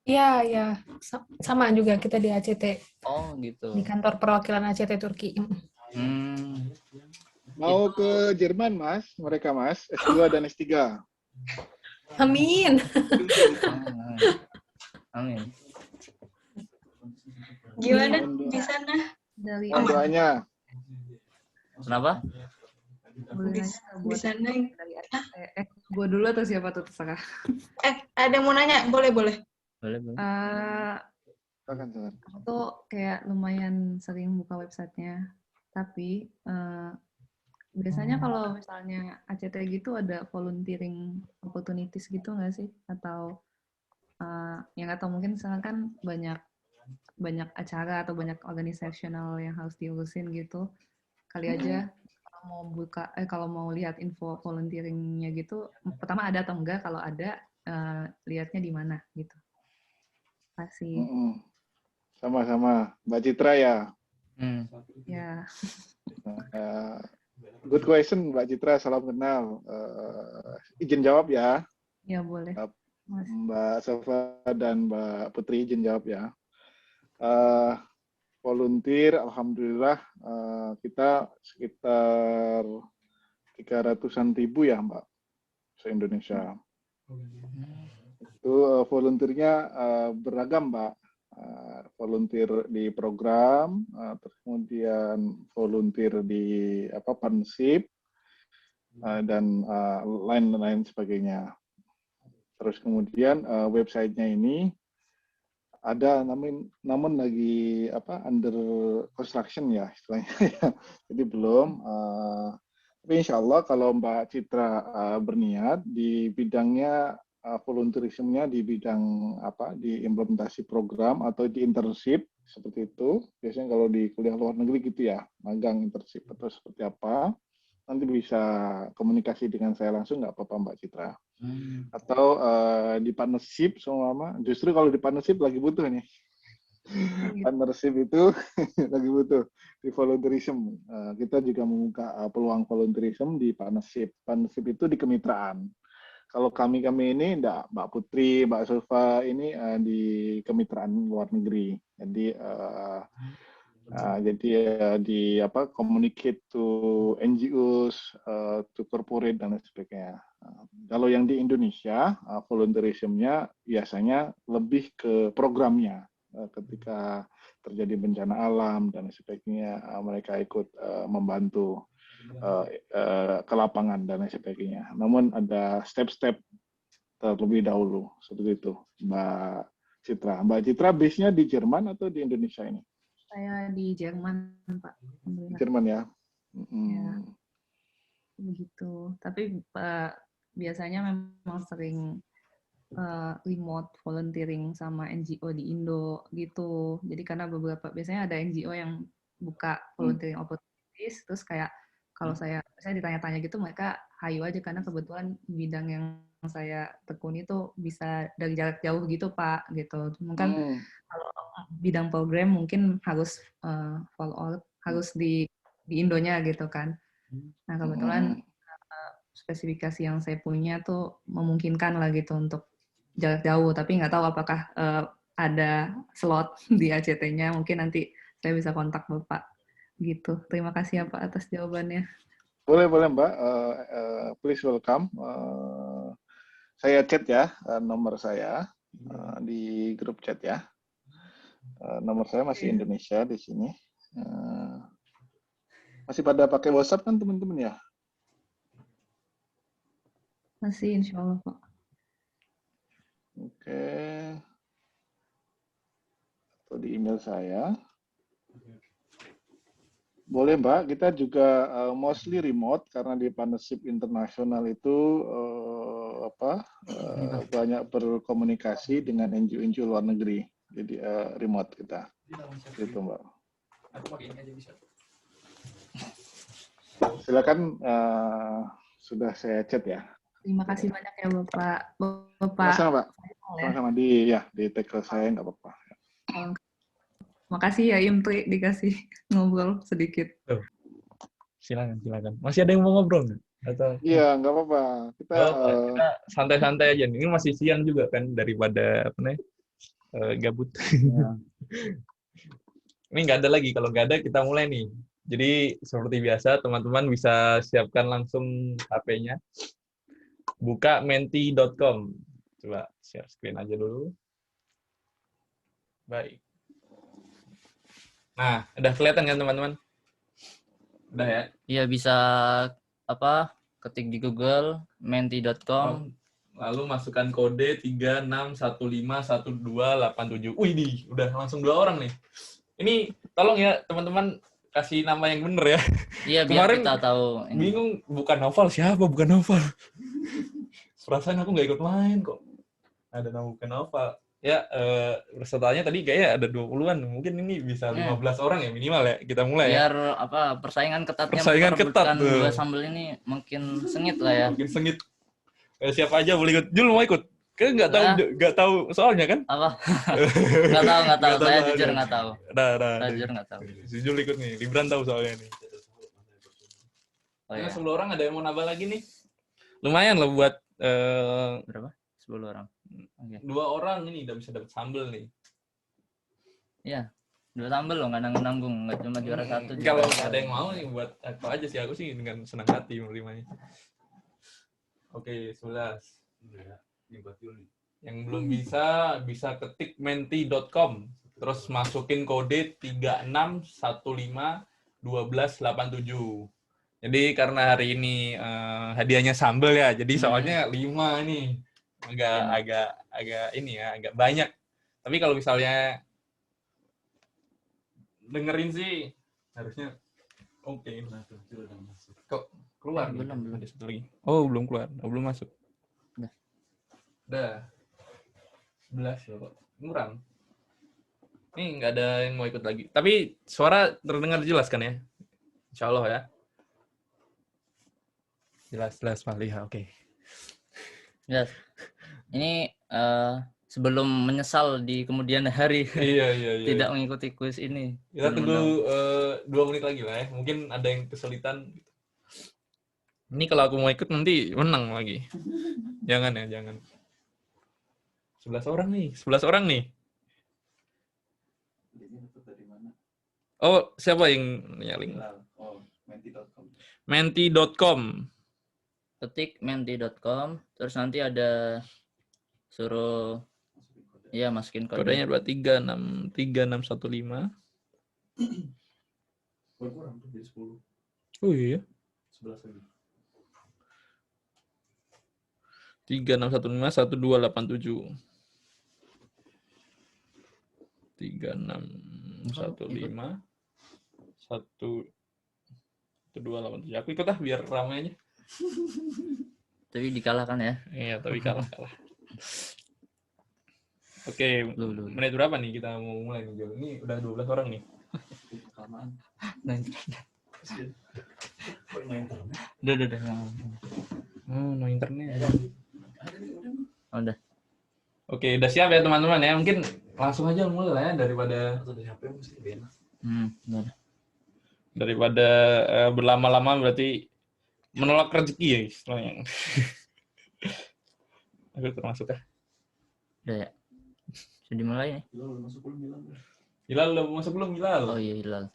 Iya. Sama juga kita di ACT. Oh, gitu. Di kantor perwakilan ACT Turki. Mau ke Jerman, Mas? Mereka, Mas. S2 dan S3. Amin. Amin. Gimana di sana? Doanya. Kenapa? Di sana. Gue dulu atau siapa tuh terserah. Ada yang mau nanya? Boleh. Boleh. Aku tuh kayak lumayan sering buka websitenya, tapi biasanya kalau misalnya ACT gitu ada volunteering opportunities gitu nggak sih? Atau yang atau mungkin sekarang kan banyak acara atau banyak organisasional yang harus diurusin gitu. Kali aja kalau mau lihat info volunteeringnya gitu, pertama ada atau enggak, kalau ada lihatnya di mana gitu. Kasih. Sama-sama, Mbak Citra ya. Ya. Good question, Mbak Citra. Salam kenal. Izin jawab ya. Ya boleh. Mbak Sofa dan Mbak Putri izin jawab ya. Volunteer, alhamdulillah kita sekitar 300-an ribu ya, Mbak, se-Indonesia. Itu volunteernya beragam, Mbak. Volunteer di program, terus kemudian volunteer di partnership dan lain-lain sebagainya. Terus kemudian websitenya ini ada namun lagi under construction ya istilahnya. Jadi belum. Tapi insya Allah kalau Mbak Citra berniat di bidangnya volunteerismnya di bidang di implementasi program atau di internship seperti itu. Biasanya kalau di kuliah luar negeri gitu ya, magang internship atau seperti apa. Nanti bisa komunikasi dengan saya langsung, nggak apa-apa Mbak Citra. Atau di partnership sama justru kalau di partnership lagi butuh nih. Partnership itu lagi butuh di volunteerism. Kita juga membuka peluang volunteerism di partnership. Partnership itu di kemitraan. Kalau kami ini enggak, Mbak Putri, Mbak Sofa ini di kemitraan luar negeri. Jadi di communicate to NGOs, to corporate dan sebagainya. Kalau yang di Indonesia, volunteerism-nya biasanya lebih ke programnya. Ketika terjadi bencana alam dan sebagainya, mereka ikut membantu ke lapangan dan sebagainya. Namun ada step-step terlebih dahulu seperti itu, Mbak Citra. Mbak Citra base-nya di Jerman atau di Indonesia ini? Saya di Jerman, Pak. Jerman ya. Ya. Begitu. Tapi biasanya memang sering remote volunteering sama NGO di Indo gitu. Jadi karena biasanya ada NGO yang buka volunteering opportunities, terus kayak kalau saya ditanya-tanya gitu, mereka hayu aja karena kebetulan bidang yang saya tekuni itu bisa dari jarak jauh gitu, Pak, gitu. Mungkin kalau bidang program mungkin harus follow out, harus di Indonya gitu kan. Nah, kebetulan spesifikasi yang saya punya tuh memungkinkan lah gitu untuk jarak jauh, tapi nggak tahu apakah ada slot di ACT-nya. Mungkin nanti saya bisa kontak Bapak. Gitu. Terima kasih ya Pak atas jawabannya. Boleh Mbak. Please welcome. Saya chat ya nomor saya di grup chat ya. Nomor saya masih Indonesia di sini. Masih pada pakai WhatsApp kan teman-teman ya? Masih, insya Allah Pak. Oke. Atau di email saya. Boleh Mbak, kita juga mostly remote karena di partnership internasional itu banyak berkomunikasi dengan NGO luar negeri. Jadi remote kita. Gitu Mbak. Silakan, sudah saya chat ya. Terima kasih banyak ya Bapak. Bapak. Sama-sama Pak. Sama-sama di tag ke saya nggak apa-apa. Makasih ya Imtri dikasih ngobrol sedikit. Silakan. Masih ada yang mau ngobrol nggak? Atau? Iya, nggak apa-apa. Kita santai-santai aja. Ini masih siang juga kan daripada gabut. Ya. Ini nggak ada lagi. Kalau nggak ada kita mulai nih. Jadi seperti biasa teman-teman bisa siapkan langsung HP-nya. Buka menti.com. Coba share screen aja dulu. Baik. Nah, udah kelihatan kan teman-teman? Udah ya? Iya, bisa ketik di Google menti.com. Lalu masukkan kode 36151287. Wih, udah langsung 2 orang nih. Ini tolong ya teman-teman kasih nama yang bener ya. Iya, biar kemarin kita tahu. Bingung bukan Novel siapa, bukan Novel. Perasaan aku nggak ikut main kok. Ada nama bukan Novel. Ya, pesertanya tadi kayaknya ada 20-an. Mungkin ini bisa 15 orang ya minimal ya. Kita mulai biar, ya. Biar persaingan ketatnya persaingan ketat dua sambal ini makin sengit lah ya. Makin sengit. Siapa aja boleh ikut. Jul mau ikut? Kayaknya nggak tahu soalnya kan? Apa? Nggak tahu. Saya jujur nggak tahu. Saya jujur nggak tahu. Si Jul ikut nih. Libran tahu soalnya nih. Oh, ya. 10 orang ada yang mau nambah lagi nih. Lumayan lah buat berapa? 10 orang. Okay. 2 orang ini udah bisa dapat sambal nih. Iya. 2 sambal loh, nggak nanggung, nggak cuma juara 1. Kalau ada yang mau nih buat apa aja sih, aku sih dengan senang hati menerimanya. Oke, 11. Yang belum bisa ketik menti.com, terus masukin kode 36151287. Jadi karena hari ini hadiahnya sambal ya, jadi soalnya 5 nih. Agak ini ya, agak banyak. Tapi kalau misalnya dengerin sih harusnya oke. Kok keluar? Belum. Ada satu lagi. Oh, belum keluar. Oh, belum masuk. Udah. 11 ya, Pak. Kurang. Nih nggak ada yang mau ikut lagi. Tapi suara terdengar jelas kan ya? Insya Allah ya. Jelas Pak Liha, oke. Yes. Ini sebelum menyesal di kemudian hari. Iya. Tidak mengikuti kuis ini. Kita tunggu 2 menit lagi lah ya. Mungkin ada yang kesulitan. Ini kalau aku mau ikut nanti menang lagi. Jangan ya, jangan. 11 orang nih. Oh, siapa yang nyalin? Menti.com. Ketik menti.com, terus nanti ada suruh masukin kode. Kodenya 3615. Kurang tuh jadi 10. Oh iya. 11 lagi. 36151287. 36151287. Aku ikut biar ramai aja. Tapi dikalahkan ya? Iya, tapi kalah. Oke, menit berapa nih kita mau mulai nih, Jo? Ini udah 12 orang nih. Kelamaan. Udah. Oh, no internet. Udah. Oke, udah siap ya teman-teman ya. Mungkin langsung aja mulai lah ya daripada daripada berlama-lama berarti menolak rezeki ya istilahnya. Aku termasuk ya. Udah ya? Sudah dimulai ya? Hilal udah masuk belum, Hilal? Oh iya, Hilal.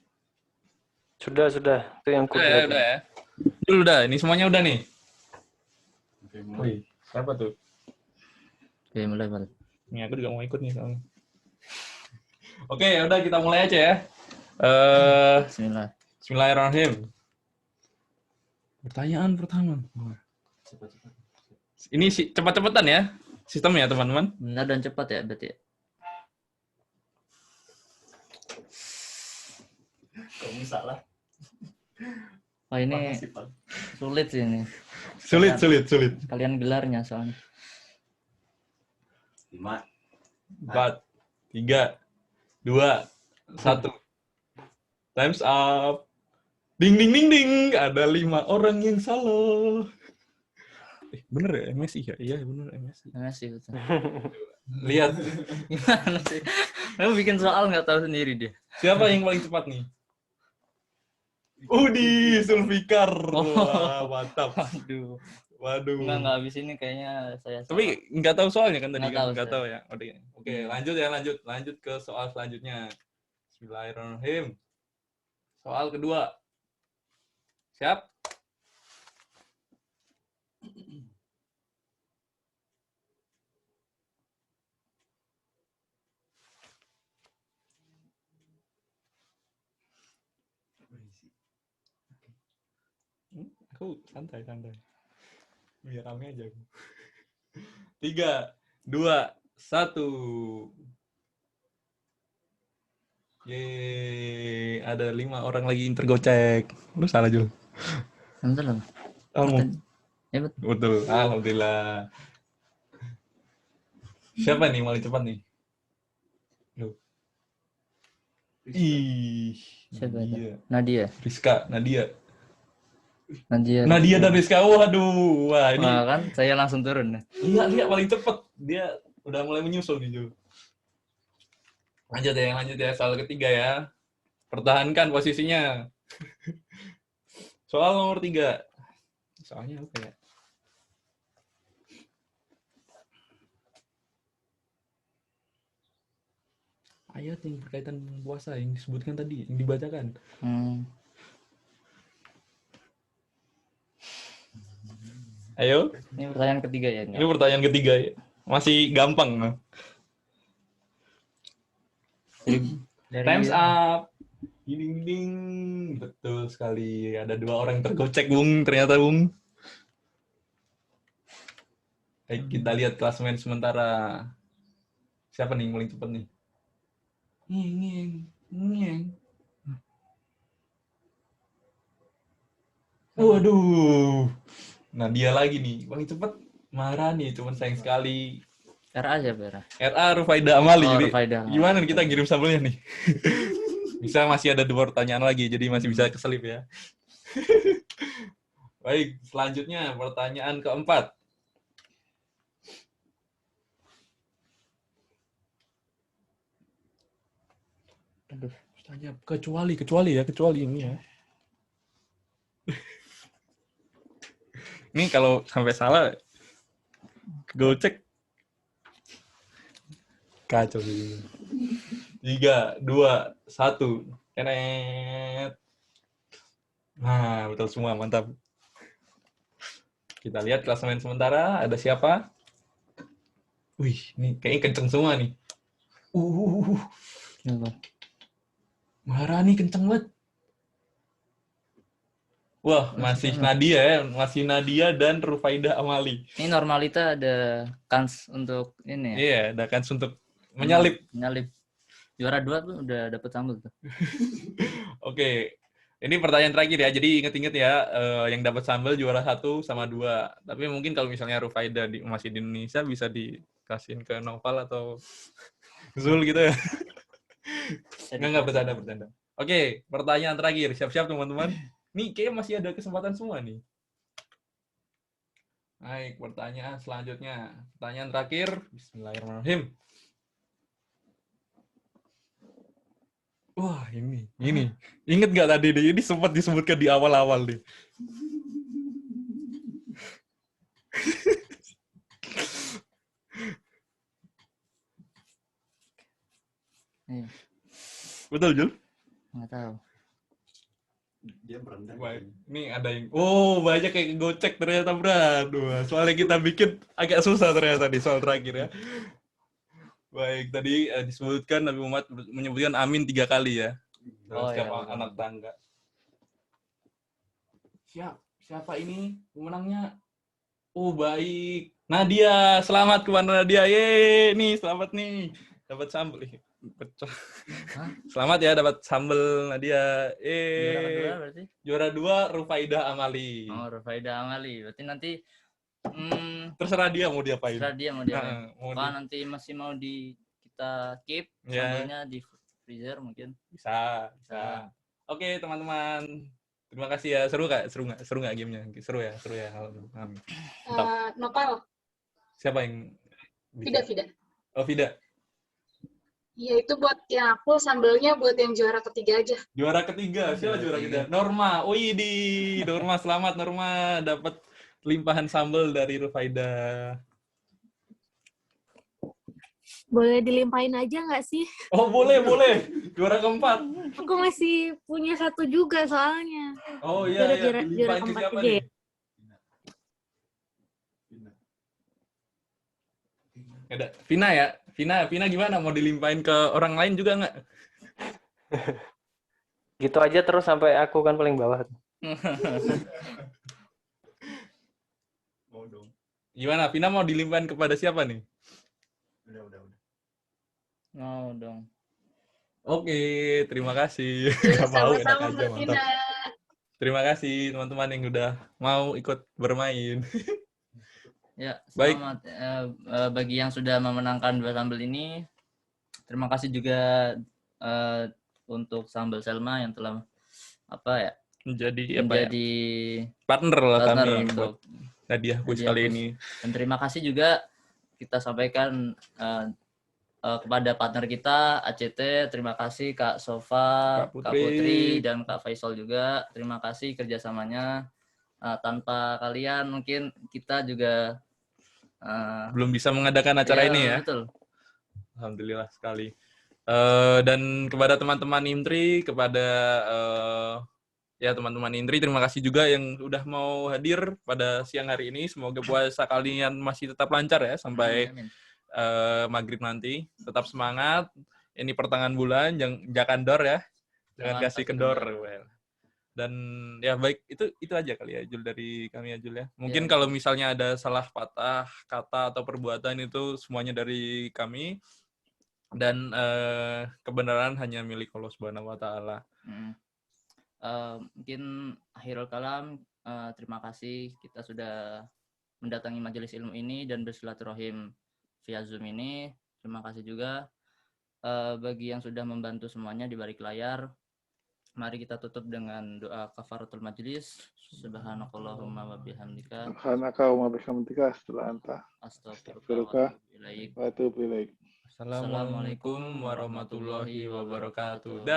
Sudah. Itu yang ku Udah ya. Dulu udah, ini semuanya udah nih. Wih, siapa tuh? Oke, mulai, Bal. Nih, aku juga mau ikut nih soalnya. Oke, udah kita mulai aja ya. Bismillahirrahmanirrahim. Pertanyaan pertama. Ini cepat-cepatan ya sistemnya, teman-teman. Benar dan cepat ya, berarti ya? Kamu salah. Oh, ini sulit sih ini. Sulit. Kalian gelarnya soalnya. 5, 4, 3, 2, 1. Time's up. Ding. Ada 5 orang yang salah. Bener ya MSI ya? Iya bener MSI. MSI betul. Lihat. Gimana sih? Kamu bikin soal nggak tahu sendiri dia. Siapa yang paling cepat nih? Udi Zulfikar. Wah, mantap. Waduh. Enggak habis ini kayaknya saya salah. Tapi nggak tahu soalnya kan tadi Nggak kan? tahu Nggak tahu ya. Oke, lanjut ke soal selanjutnya. Bismillahirrahmanirrahim. Soal kedua. Siap? Aku santai. Biar rame aja. 3, 2, 1. Yeay, ada 5 orang lagi yang tergocek. Lu salah, Jul. Betul. Ya, betul. Alhamdulillah. Siapa nih paling cepat nih? Loh. Ih. Siapa itu? Nadia. Rizka, Nadia Nadia dan Rizka. Waduh. Wah, ini. Wah, kan saya langsung turun. Iya, paling cepat. Dia udah mulai menyusul nih, Jul. Lanjut ya. Soal ketiga ya. Pertahankan posisinya. Soal nomor 3. Soalnya apa ya? Ayat yang berkaitan dengan puasa yang disebutkan tadi, yang dibacakan. Ayo. Ini pertanyaan ketiga ya? Ini pertanyaan ketiga ya. Masih gampang. Time's up. Ding. Betul sekali. Ada 2 orang tergocek, Bung. Ternyata, Bung. Baik, kita lihat klasemen sementara. Siapa nih yang paling cepat nih? Ngeng. Waduh. Nah, dia lagi nih. Paling cepat marah nih. Cuman sayang sekali. RA siapa? RA Rufaida Amali. Oh, Rufaida. Gimana nih kita kirim sambelnya nih? Bisa, masih ada 2 pertanyaan lagi. Jadi masih bisa keselip ya. Baik, selanjutnya pertanyaan keempat. Aduh, tanya kecuali ini ya. Ini kalau sampai salah gocek kacau sih. 3, 2, 1. Tenet. Nah, betul semua, mantap. Kita lihat klasemen sementara, ada siapa? Wih, ini kayaknya kenceng semua nih. Maharani kenceng banget. Wah, masih Nadia ya, masih Nadia dan Rufaida Amali. Ini Normalita ada kans untuk ini ya? Iya, ada kans untuk menyalip. Juara 2 tuh udah dapet sambal tuh. Oke. Ini pertanyaan terakhir ya. Jadi inget-inget ya, yang dapat sambal juara 1 sama 2. Tapi mungkin kalau misalnya Rufaida masih di Indonesia bisa dikasihin ke Noval atau Zul gitu ya. Enggak bercanda. Oke, pertanyaan terakhir. Siap-siap teman-teman. Nih kayaknya masih ada kesempatan semua nih. Baik, pertanyaan selanjutnya. Pertanyaan terakhir. Bismillahirrahmanirrahim. Wah, ini. Ingat nggak tadi nih? Ini sempat disebutkan di awal-awal nih. Iya. Betul, Jul? Nggak tahu. Dia merendah. Ini ada yang, oh banyak kayak gocek ternyata, Bro. Soalnya kita bikin agak susah ternyata di soal terakhir ya. Baik, tadi disebutkan Nabi Muhammad menyebutkan amin 3 kali ya. Dalam setiap anak tangga. Siapa ini pemenangnya? Oh baik, Nadia, selamat kepada Nadia. Yeay, nih selamat nih. Dapat sambal. Pecah. Selamat ya dapat sambal Nadia. Juara kedua berarti? Juara 2 Rufaidah Amali. Oh, Rufaidah Amali. Berarti nanti terserah dia mau diapain. Terserah dia mau diapain. Kalau nanti masih mau kita keep sambalnya di freezer mungkin. Bisa. Oke, teman-teman. Terima kasih ya. Seru nggak? Seru nggak gamenya? Seru ya. Nopal. Siapa yang bisa? Vida. Oh, Vida. Iya, itu buat yang aku, sambalnya buat yang juara ketiga aja. Juara ketiga? Siapa juara ketiga? Norma. Oh, idi. Norma, selamat Norma. Dapat limpahan sambal dari Rufaida. Boleh dilimpahin aja nggak sih? Oh, boleh. Juara keempat. Aku masih punya 1 juga soalnya. Oh iya, juara keempat siapa aja. nih? Ada Vina ya? Vina gimana? Mau dilimpahin ke orang lain juga nggak? Gitu aja terus sampai aku kan paling bawah. Mau dong. Gimana? Vina mau dilimpahin kepada siapa nih? Udah. Mau dong. Oke, terima kasih. Gak mau, enak aja, mantap. Terima kasih teman-teman yang udah mau ikut bermain. Ya, selamat bagi yang sudah memenangkan 2 sambal ini. Terima kasih juga untuk Sambal Selma yang telah menjadi partner lah kami untuk Nadia Quiz kali ini. Dan terima kasih juga kita sampaikan kepada partner kita ACT. Terima kasih Kak Sofa, Kak Putri, dan Kak Faisal juga. Terima kasih kerjasamanya. Tanpa kalian mungkin kita juga belum bisa mengadakan acara ini ya. Betul. Alhamdulillah sekali. Dan kepada teman-teman Imtri, kepada teman-teman Imtri, terima kasih juga yang udah mau hadir pada siang hari ini. Semoga puasa kalian masih tetap lancar ya sampai maghrib nanti. Tetap semangat. Ini pertengahan bulan, jangan kendor ya. Jangan kasih kendor. Dan ya baik, itu aja kali ya Jul dari kami ya Jul ya. Mungkin kalau misalnya ada salah patah kata atau perbuatan itu semuanya dari kami. Dan kebenaran hanya milik Allah Subhanahu wa taala. Mungkin akhirul kalam, terima kasih kita sudah mendatangi majelis ilmu ini dan bersilaturahim via Zoom ini. Terima kasih juga bagi yang sudah membantu semuanya di balik layar. Mari kita tutup dengan doa kafaratul majlis. Subhanakallahumma wa bihamdika. Subhanakallahumma wa bihamdika. Astaghfiruka wa atubu ilaik. Assalamualaikum warahmatullahi wabarakatuh.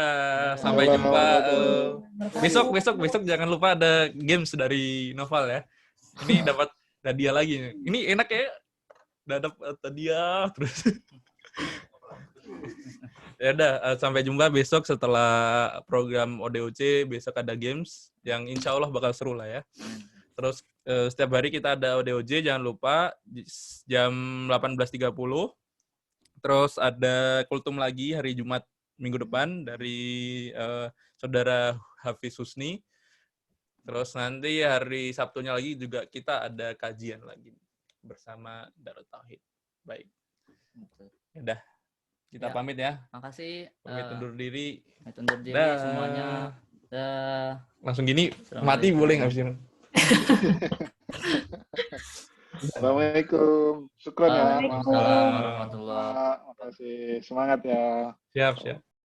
Sampai jumpa. Besok jangan lupa ada games dari Noval ya. Ini dapat hadiah lagi. Ini enak ya. Dapat hadiah terus. Ya udah, sampai jumpa besok setelah program ODOC. Besok ada games yang insya Allah bakal seru lah ya. Terus setiap hari kita ada ODOC, jangan lupa jam 18.30. Terus ada kultum lagi hari Jumat minggu depan dari saudara Hafiz Husni. Terus nanti hari Sabtunya lagi juga kita ada kajian lagi bersama Darut Tauhid. Baik. Udah. Kita pamit ya. Makasih. Pamit undur diri. Semuanya. Langsung gini, mati boleh nggak sih? Assalamualaikum. Syukran ya. Waalaikumsalam warahmatullahi wabarakatuh. Makasih. Semangat ya. Siap.